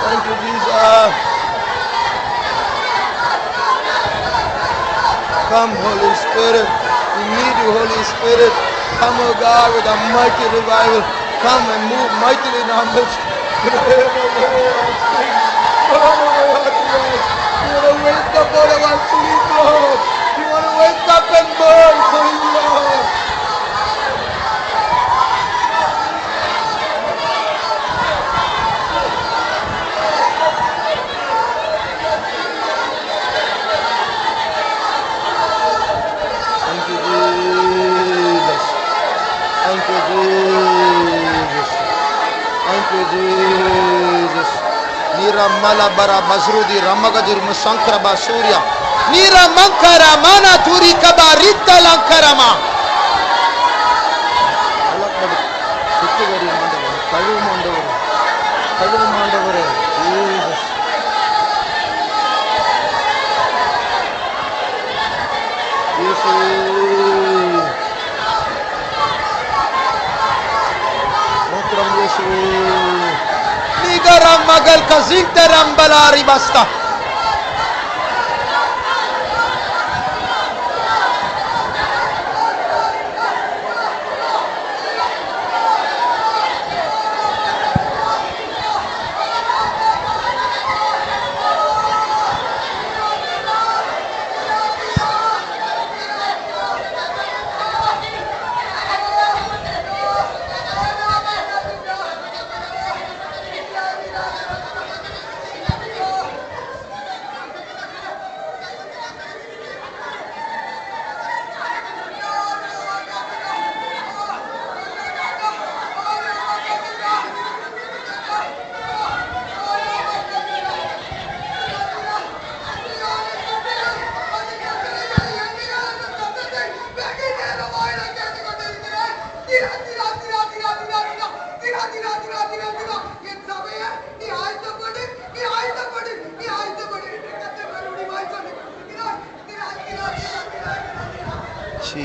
Thank you, Jesus. Come, Holy Spirit. We need you, Holy Spirit. Come, oh God, with a mighty revival. Come and move mightily in our midst. You want to wake up all of our sleep, Lord. You want to wake up and burn for you, Lord. Malabara Mazrudi Ramagajur Musankraba Surya Nira Mankara Mana Turi Kabarita Lankarama. Nigaram magal kazinteram balari basta.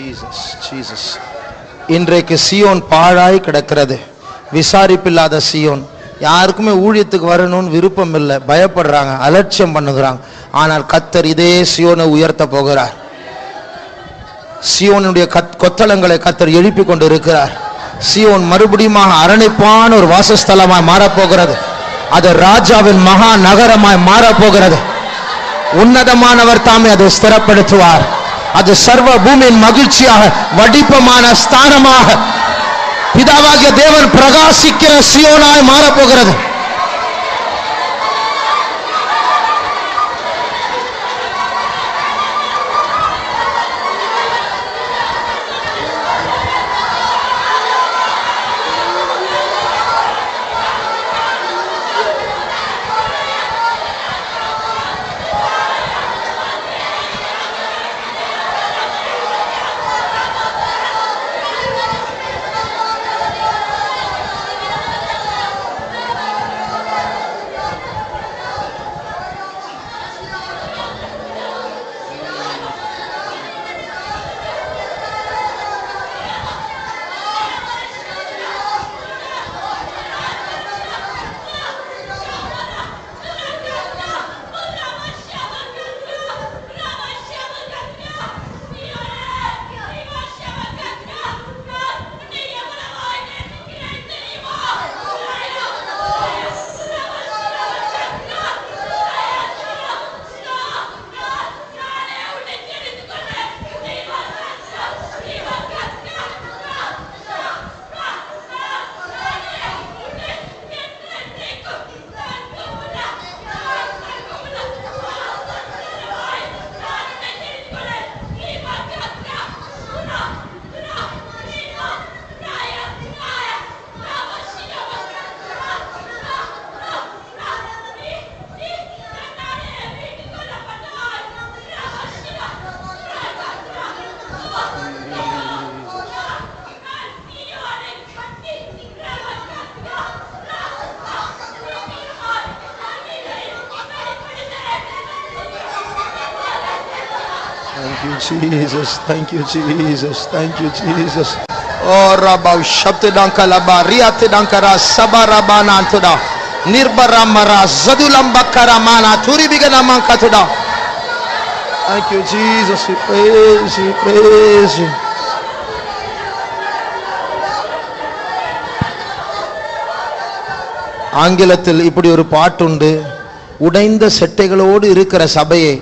Jesus Jesus. இன்றைக்கு Zion பாழாய் கிடக்கிறது. விசாரிப்பில்லாத Zion. யாருக்குமே ஊழியத்துக்கு வரணும்னு விருப்பம் இல்லை, பயப்படுறாங்க, அலட்சியம் பண்ணுகிறாங்க. ஆனால் கர்த்தர் இதே சியோனை உயர்த்த போகிறார். சியோனுடைய கொத்தளங்களை கர்த்தர் எழுப்பி கொண்டு இருக்கிறார். சியோன் மறுபடியும் அரணிப்பான ஒரு வாசஸ்தலமாய் மாறப்போகிறது. அது ராஜாவின் மகா நகரமாய் மாறப்போகிறது. உன்னதமானவர் தாமே அதை ஸ்திரப்படுத்துவார். அது சர்வ பூமியின் மகிழ்ச்சியாக வடிப்பமான ஸ்தானமாக பிதாவாகிய தேவன் பிரகாசிக்கிற சியோனாய் மாறப்போகிறது. Jesus, thank you Jesus, thank you Jesus. Oh rabau shabte dankala bariate dankara sabarabana antuda nirbaramara zadulambakara mana turibigana mankatuda. Thank you Jesus, we praise you, praise you. ஆங்கிலத்தில் இப்படி ஒரு பாட்டுண்டு, உடைந்த செட்டைகளோடு இருக்கிற சபையை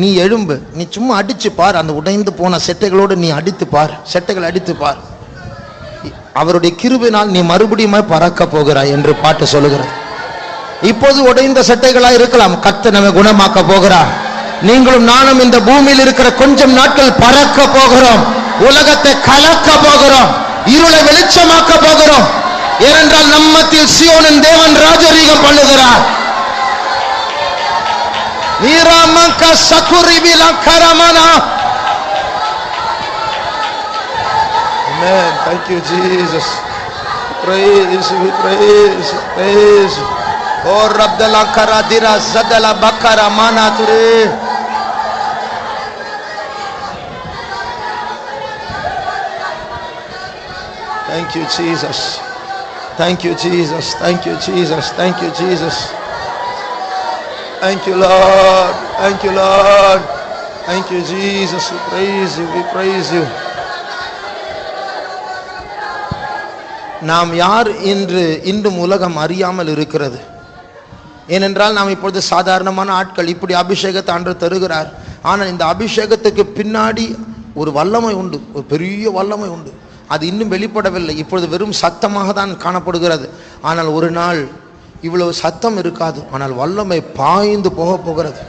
நீ எழும்பு, நீ சும்மா அடிச்சு பார், அந்த உடைந்து போன செட்டைகளோடு நீ அடித்து பார், செட்டைகள் அடித்து பார், அவருடைய கிருபையினால் நீ மறுபடியும் பறக்க போகிறாய் என்று பாட்டு சொல்லுகிறது. இப்போது உடைந்த செட்டைகளாய் இருக்கலாம், கர்த்தர் நம்மை குணமாக்க போகிறார். நீங்களும் நானும் இந்த பூமியில் இருக்கிற கொஞ்சம் நாட்கள் பறக்க போகிறோம், உலகத்தை கலக்க போகிறோம், இருளை வெளிச்சமாக்க போகிறோம். ஏனென்றால் நம்மத்தில் சியோனின் தேவன் ராஜரீகம் பண்ணுகிறார். Niramanka sakuribila karamana. Amen. Thank you Jesus. Praise you, praise you, praise you. Oh Rabdala karadira zadala bakara mana ture. Thank you Jesus. Thank you Jesus. Thank you Jesus. Thank you Jesus. Thank you Lord, thank you Lord, thank you Jesus, we praise you, we praise you. நாம் யார் என்று இன்றும் உலகம் அறியாமல் இருக்கிறது. ஏனென்றால் நாம் இப்பொழுது சாதாரணமான ஆட்கள். இப்படி அபிஷேகத்தை ஆண்டு தருகிறார். ஆனால் இந்த அபிஷேகத்துக்கு பின்னாடி ஒரு வல்லமை உண்டு, ஒரு பெரிய வல்லமை உண்டு. அது இன்னும் வெளிப்படவில்லை. இப்பொழுது வெறும் சத்தமாக தான் காணப்படுகிறது. ஆனால் ஒரு நாள் இவ்வளவு சத்தம் இருக்காது, ஆனால் வல்லமை பாய்ந்து போக போகிறது.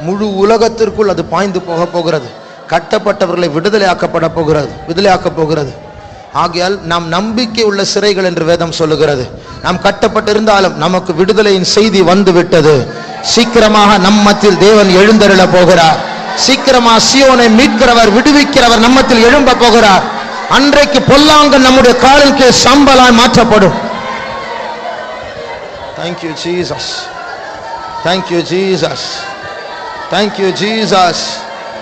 முழு உலகத்திற்குள் அது பாய்ந்து போக போகிறது. கட்டப்பட்டவர்களை விடுதலையாக்கப்பட போகிறது, விடுதலையாக்கப் போகிறது. ஆகையால் நாம் நம்பிக்கை உள்ள சிறைகள் என்று வேதம் சொல்லுகிறது. நாம் கட்டப்பட்டிருந்தாலும் நமக்கு விடுதலையின் செய்தி வந்து விட்டது. சீக்கிரமாக நம்மத்தில் தேவன் எழுந்தருள போகிறார். சீக்கிரமாக சியோனை மீட்கிறவர், விடுவிக்கிறவர் நம்மத்தில் எழும்ப போகிறார். அன்றைக்கு பொல்லாங்க நம்முடைய காலின் கீழ் சம்பலாய் மாற்றப்படும். Thank you Jesus, thank you Jesus, thank you Jesus.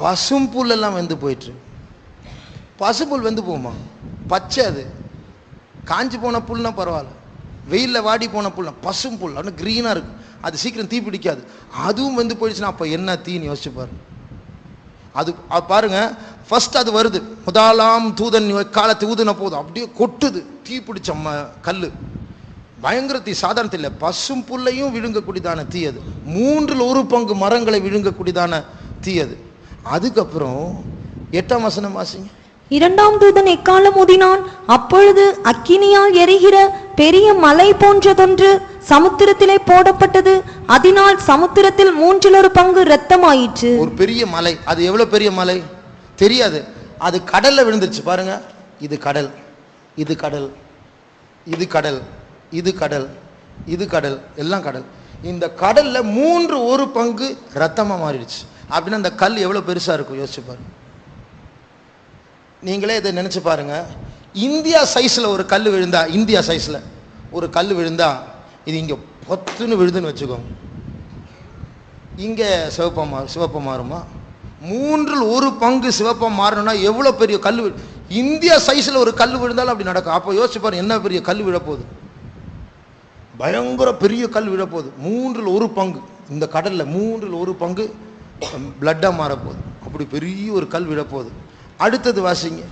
பசும்புல் எல்லாம் வெந்து போயிட்டு. பசும்புல் வெந்து போகுமா? பச்சை, அது காஞ்சி போன புல்னா பரவாயில்ல, வெயிலில் வாடி போன புல்னா பசும்புல் அப்படின்னு க்ரீனாக இருக்கு, அது சீக்கிரம் தீ பிடிக்காது, அதுவும் வெந்து போயிடுச்சுன்னா அப்போ என்ன தீன்னு யோசிச்சு பாருங்க. அது பாருங்க, ஃபர்ஸ்ட் அது வருது, முதலாம் தூதன் காலத்து ஊதுன போதும் அப்படியே கொட்டுது, தீ பிடிச்ச கல், பயங்கர தீ, சாதாரண இல்லை, பசும் புல்லையும் விழுங்கக்கூடியதான தீ அது, 1/3 மரங்களை விழுங்கக்கூடியதான தீ அது. அதுக்கப்புறம் 8ஆம் வசனம் வாசிங்க. 2ஆம் தூதன் எக்காலம் ஊதினான், அப்பொழுது அக்கினியால் எரிகிற பெரிய மலை போன்றதொன்று சமுத்திரத்திலே போடப்பட்டது, அதனால் சமுத்திரத்தில் 1/3 இரத்தமாயிற்று. ஒரு பெரிய மலை, அது எவ்வளவு பெரிய மலை தெரியாது, அது கடல்ல விழுந்துருச்சு பாருங்க. இது கடல், இது கடல், இது கடல், இது கடல், இது கடல், எல்லாம் கடல். இந்த கடல்ல 1/3 ரத்தமா மாறிடுச்சு. அப்படின்னா அந்த கல் எவ்வளவு பெருசா இருக்கும் யோசிச்சு பாருங்க. நீங்களே இதை நினைச்சு பாருங்க. இந்தியா சைஸ்ல ஒரு கல் விழுந்தா, இந்தியா சைஸ்ல ஒரு கல் விழுந்தா, இது இங்க பொத்துன்னு விழுதுன்னு வச்சுக்கோங்க, இங்க சிவப்பா மாறுமா? 1/3 சிவப்பா மாறணும்னா எவ்வளவு பெரிய கல், இந்தியா சைஸ்ல ஒரு கல் விழுந்தாலும் அப்படி நடக்கும். அப்போ யோசிச்சு பாருங்க, என்ன பெரிய கல் விழப்போகுது, பயங்கர பெரிய கல் விழப்போகுது. 1/3 இந்த கடல்ல 1/3 பிளட்டா மாறப்போகுது, அப்படி பெரிய ஒரு கல் விழப்போகுது. அடுத்தது வாசிங்க.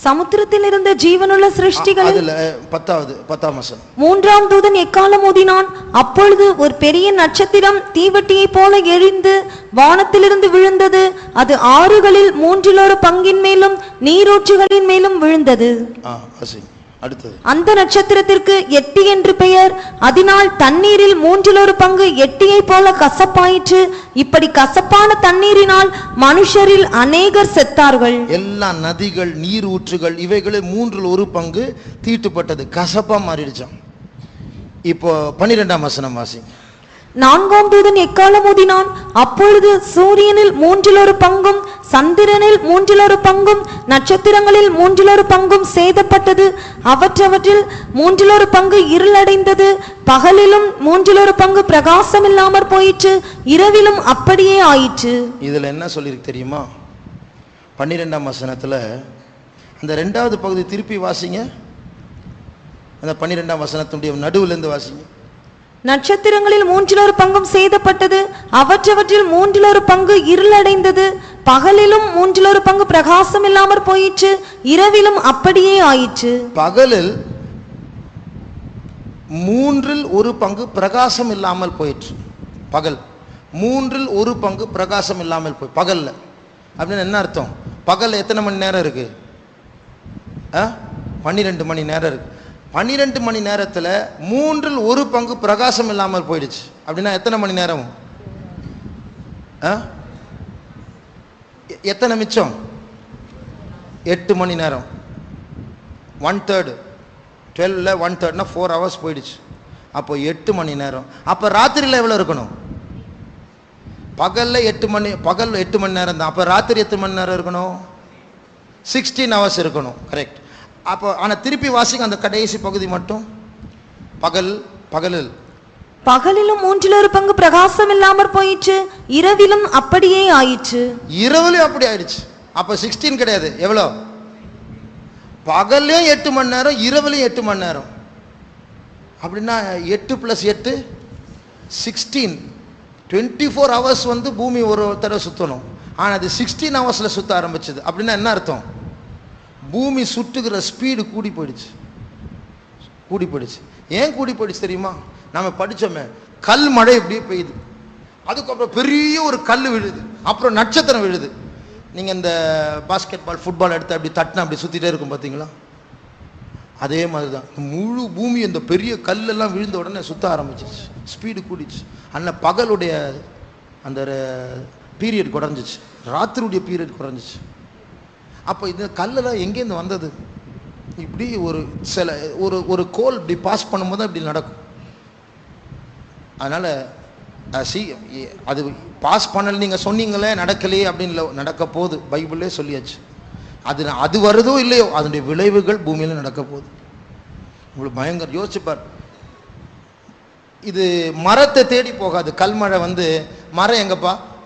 சமுத்திரத்தில் இருந்த ஜீவனுள்ள சிருஷ்டிகள், அதுல 10ஆம் வசனம். 3ஆம் தூதன் எக்காலம் ஊதினான், அப்பொழுது ஒரு பெரிய நட்சத்திரம் தீவட்டியை போல எரிந்து வானத்திலிருந்து விழுந்தது, அது ஆறுகளில் 1/3 மேலும் நீரூற்றுகளின் மேலும் விழுந்தது. அடுத்தது, அந்த நட்சத்திரத்திற்கு எட்டி என்று பெயர், அதனால் தண்ணீரில் 1/3 எட்டியை போல கசப்பாயிற்று. இப்படி கசப்பான தண்ணீரினால் மனுஷரில் அநேகர் செத்தார்கள். எல்லா நதிகள், நீர் ஊற்றுகள் இவைகளில் 1/3 தீட்டுப்பட்டது, கசப்பா மாறிடுச்சான். இப்போ 12ஆம் வசனம் வாசிங்க. 4ஆம் தூதன் எக்காலம் ஊதினான், அப்பொழுது சூரியனில் 1/3 சந்திரனில் 1/3 நட்சத்திரங்களில் 1/3 சேதப்பட்டது, அவற்றில் 1/3 இருளடைந்தது, பகலிலும் 1/3 பிரகாசம் இல்லாமற் போயிற்று, இரவிலும் அப்படியே ஆயிற்று. இதுல என்ன சொல்லிருக்கு தெரியுமா? 12ஆம் வசனத்துல அந்த 2வது பகுதி திருப்பி வாசிங்க. அந்த 12ஆம் வசனத்துடைய நடுவுல இருந்து வாசிங்க. நட்சத்திரங்களில் 1/3 சேதப்பட்டது, அவற்றில் 1/3 இருளடைந்தது, பகலிலும் 1/3 பிரகாசம் இல்லாமற் போயிற்று, இரவிலும் அப்படியே ஆயிற்று. பகலில் 1/3 பிரகாசம் இல்லாமல் போயிற்று. பகல் 1/3 பிரகாசம் இல்லாமல் போய், பகல்ல அப்படின்னு என்ன அர்த்தம்? பகல்ல எத்தனை மணி நேரம் இருக்கு? 12 மணி நேரம் இருக்கு. 12 மணி நேரத்தில் 1/3 பிரகாசம் இல்லாமல் போயிடுச்சு. அப்படின்னா எத்தனை மணி நேரம்? எத்தனை மிச்சம்? 8 மணி நேரம். 1/3, 12ல 1/3 4 hours போயிடுச்சு. அப்போ 8 மணி நேரம். அப்போ ராத்திரியில் எவ்வளோ இருக்கணும்? பகல் 8 மணி நேரம் தான். அப்போ ராத்திரி எத்தனை மணி நேரம் இருக்கணும்? 16 hours இருக்கணும். கரெக்ட். அப்போ ஆனால் திருப்பி வாசிங்க அந்த கடைசி பகுதி மட்டும். பகலிலும் 1/3 பிரகாசம் இல்லாமற் போயிற்று, இரவிலும் அப்படியே ஆயிற்று. இரவிலும் அப்படி ஆயிடுச்சு. அப்போ 16 கிடையாது, எவ்வளோ? பகல்லையும் 8 மணி நேரம், இரவிலையும் 8 மணி நேரம். அப்படின்னா 8 + 8 16. 24 hours பூமி ஒரு தடவை சுற்றணும். ஆனால் அது 16 hours சுற்ற ஆரம்பிச்சது. அப்படின்னா என்ன அர்த்தம்? பூமி சுட்டுகிற ஸ்பீடு கூடி போயிடுச்சு. ஏன் கூடி போயிடுச்சு தெரியுமா? நம்ம படிச்சோமே, கல் மழை இப்படியே பெய்யுது, அதுக்கப்புறம் பெரிய ஒரு கல் விழுது, அப்புறம் நட்சத்திரம் விழுது. நீங்க இந்த பாஸ்கெட் பால், ஃபுட்பால் எடுத்து அப்படி தட்டினா அப்படி சுத்திட்டே இருக்கும் பார்த்தீங்களா? அதே மாதிரி தான் முழு பூமி அந்த பெரிய கல்லெல்லாம் விழுந்த உடனே சுத்த ஆரம்பிச்சிச்சு, ஸ்பீடு கூடிச்சு. ஆனால் பகலுடைய அந்த பீரியட் குறைஞ்சிச்சு, ராத்திரியுடைய பீரியட் குறைஞ்சிச்சு. அப்போ இந்த கல்லெல்லாம் எங்கேருந்து வந்தது? இப்படி ஒரு கோல் இப்படி பாஸ் பண்ணும்போது தான் இப்படி நடக்கும். அதனால் அது பாஸ் பண்ணல, நீங்கள் சொன்னீங்களே நடக்கலையே அப்படின்னு நடக்க போகுது. பைபிளே சொல்லியாச்சு. அது வருதோ இல்லையோ அதனுடைய விளைவுகள் பூமியில் நடக்க போகுது. உங்களுக்கு பயங்கர யோசிச்சுப்பார். இது மரத்தை தேடி போகாது. கல்மழை மரம் எங்கப்பா?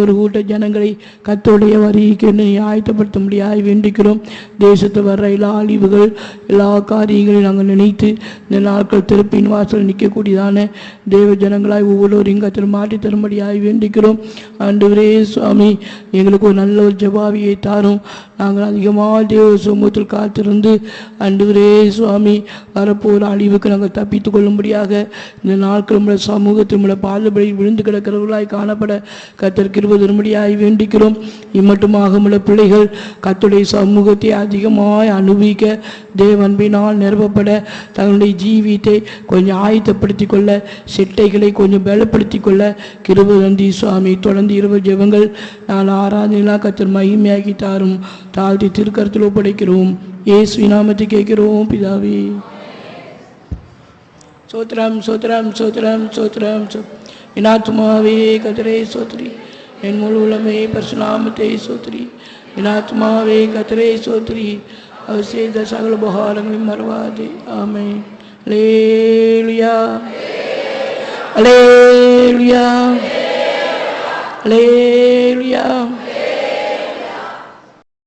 ஒரு கூட்ட ஜனங்களை கர்த்தருடைய வரிக்கு நீ ஆயத்தப்படுத்த முடியாது வேண்டிக்கிறோம். தேசத்து வர்ற எல்லா அழிவுகள் எல்லா காரியங்களையும் நாங்கள் நினைத்து இந்த நாட்கள் திருப்பின் வாசல் நிற்கக்கூடியதான தேவ ஜனங்களாய் ஒவ்வொருவரையும் கர்த்தர் மாற்றி தரும்படியாய் வேண்டிக்கிறோம். ஆண்டவரே சுவாமி, எங்களுக்கு ஒரு நல்ல ஒரு ஜெபாவியை தாரும். நாங்கள் அதிகமாக தேவ சமூகத்தில் காத்திருந்து ஆண்டவரே சுவாமி வரப்போகிற அழிவுக்கு நாங்கள் தப்பித்து கொள்ளும்படியாக இந்த நாட்கள் நம்முடைய சமூகத்தில் நம்முடைய பாதபடி விழுந்து கிடக்கிறவர்களாய் காணப்பட கர்த்தர் கிருபை தரும்படியாய் வேண்டிக்கிறோம். இம்மட்டுமாக நம்முடைய பிள்ளைகள் கர்த்தருடைய சமூகத்தை அதிகமாய் அனுபவிக்க தேவன்பினால் நிரப்பப்பட தங்களுடைய ஜீவியத்தை கொஞ்சம் ஆயத்தப்படுத்தி கொள்ள சிட்டைகளை கொஞ்சம் பலப்படுத்தி கொள்ள கிருபை தந்தி சுவாமி. தொடர்ந்து 20 ஜெபங்கள் நான் ஆராதனைலாம் கர்த்தர் மகிமையாக்கி தாரும். தாழ்த்தி திருக்கரத்தில் ஒப்படைக்கிறோம். இயேசுவின் நாமத்தை கேட்கிறோம் பிதாவே. சோத்ரம் சோத்ரம் சோத்ரம் சோத்ரம். என் ஆத்துமாவே கர்த்தரை சோத்ரி, என் முழு உலமே பரிசுநாமத்தை சோத்ரி. என் ஆத்துமாவே கர்த்தரை சோத்ரி, அவர் செய்த சகல உபகாரங்களையும் மறவாதே. ஆமென். அல்லேலூயா அல்லேலூயா அல்லேலூயா.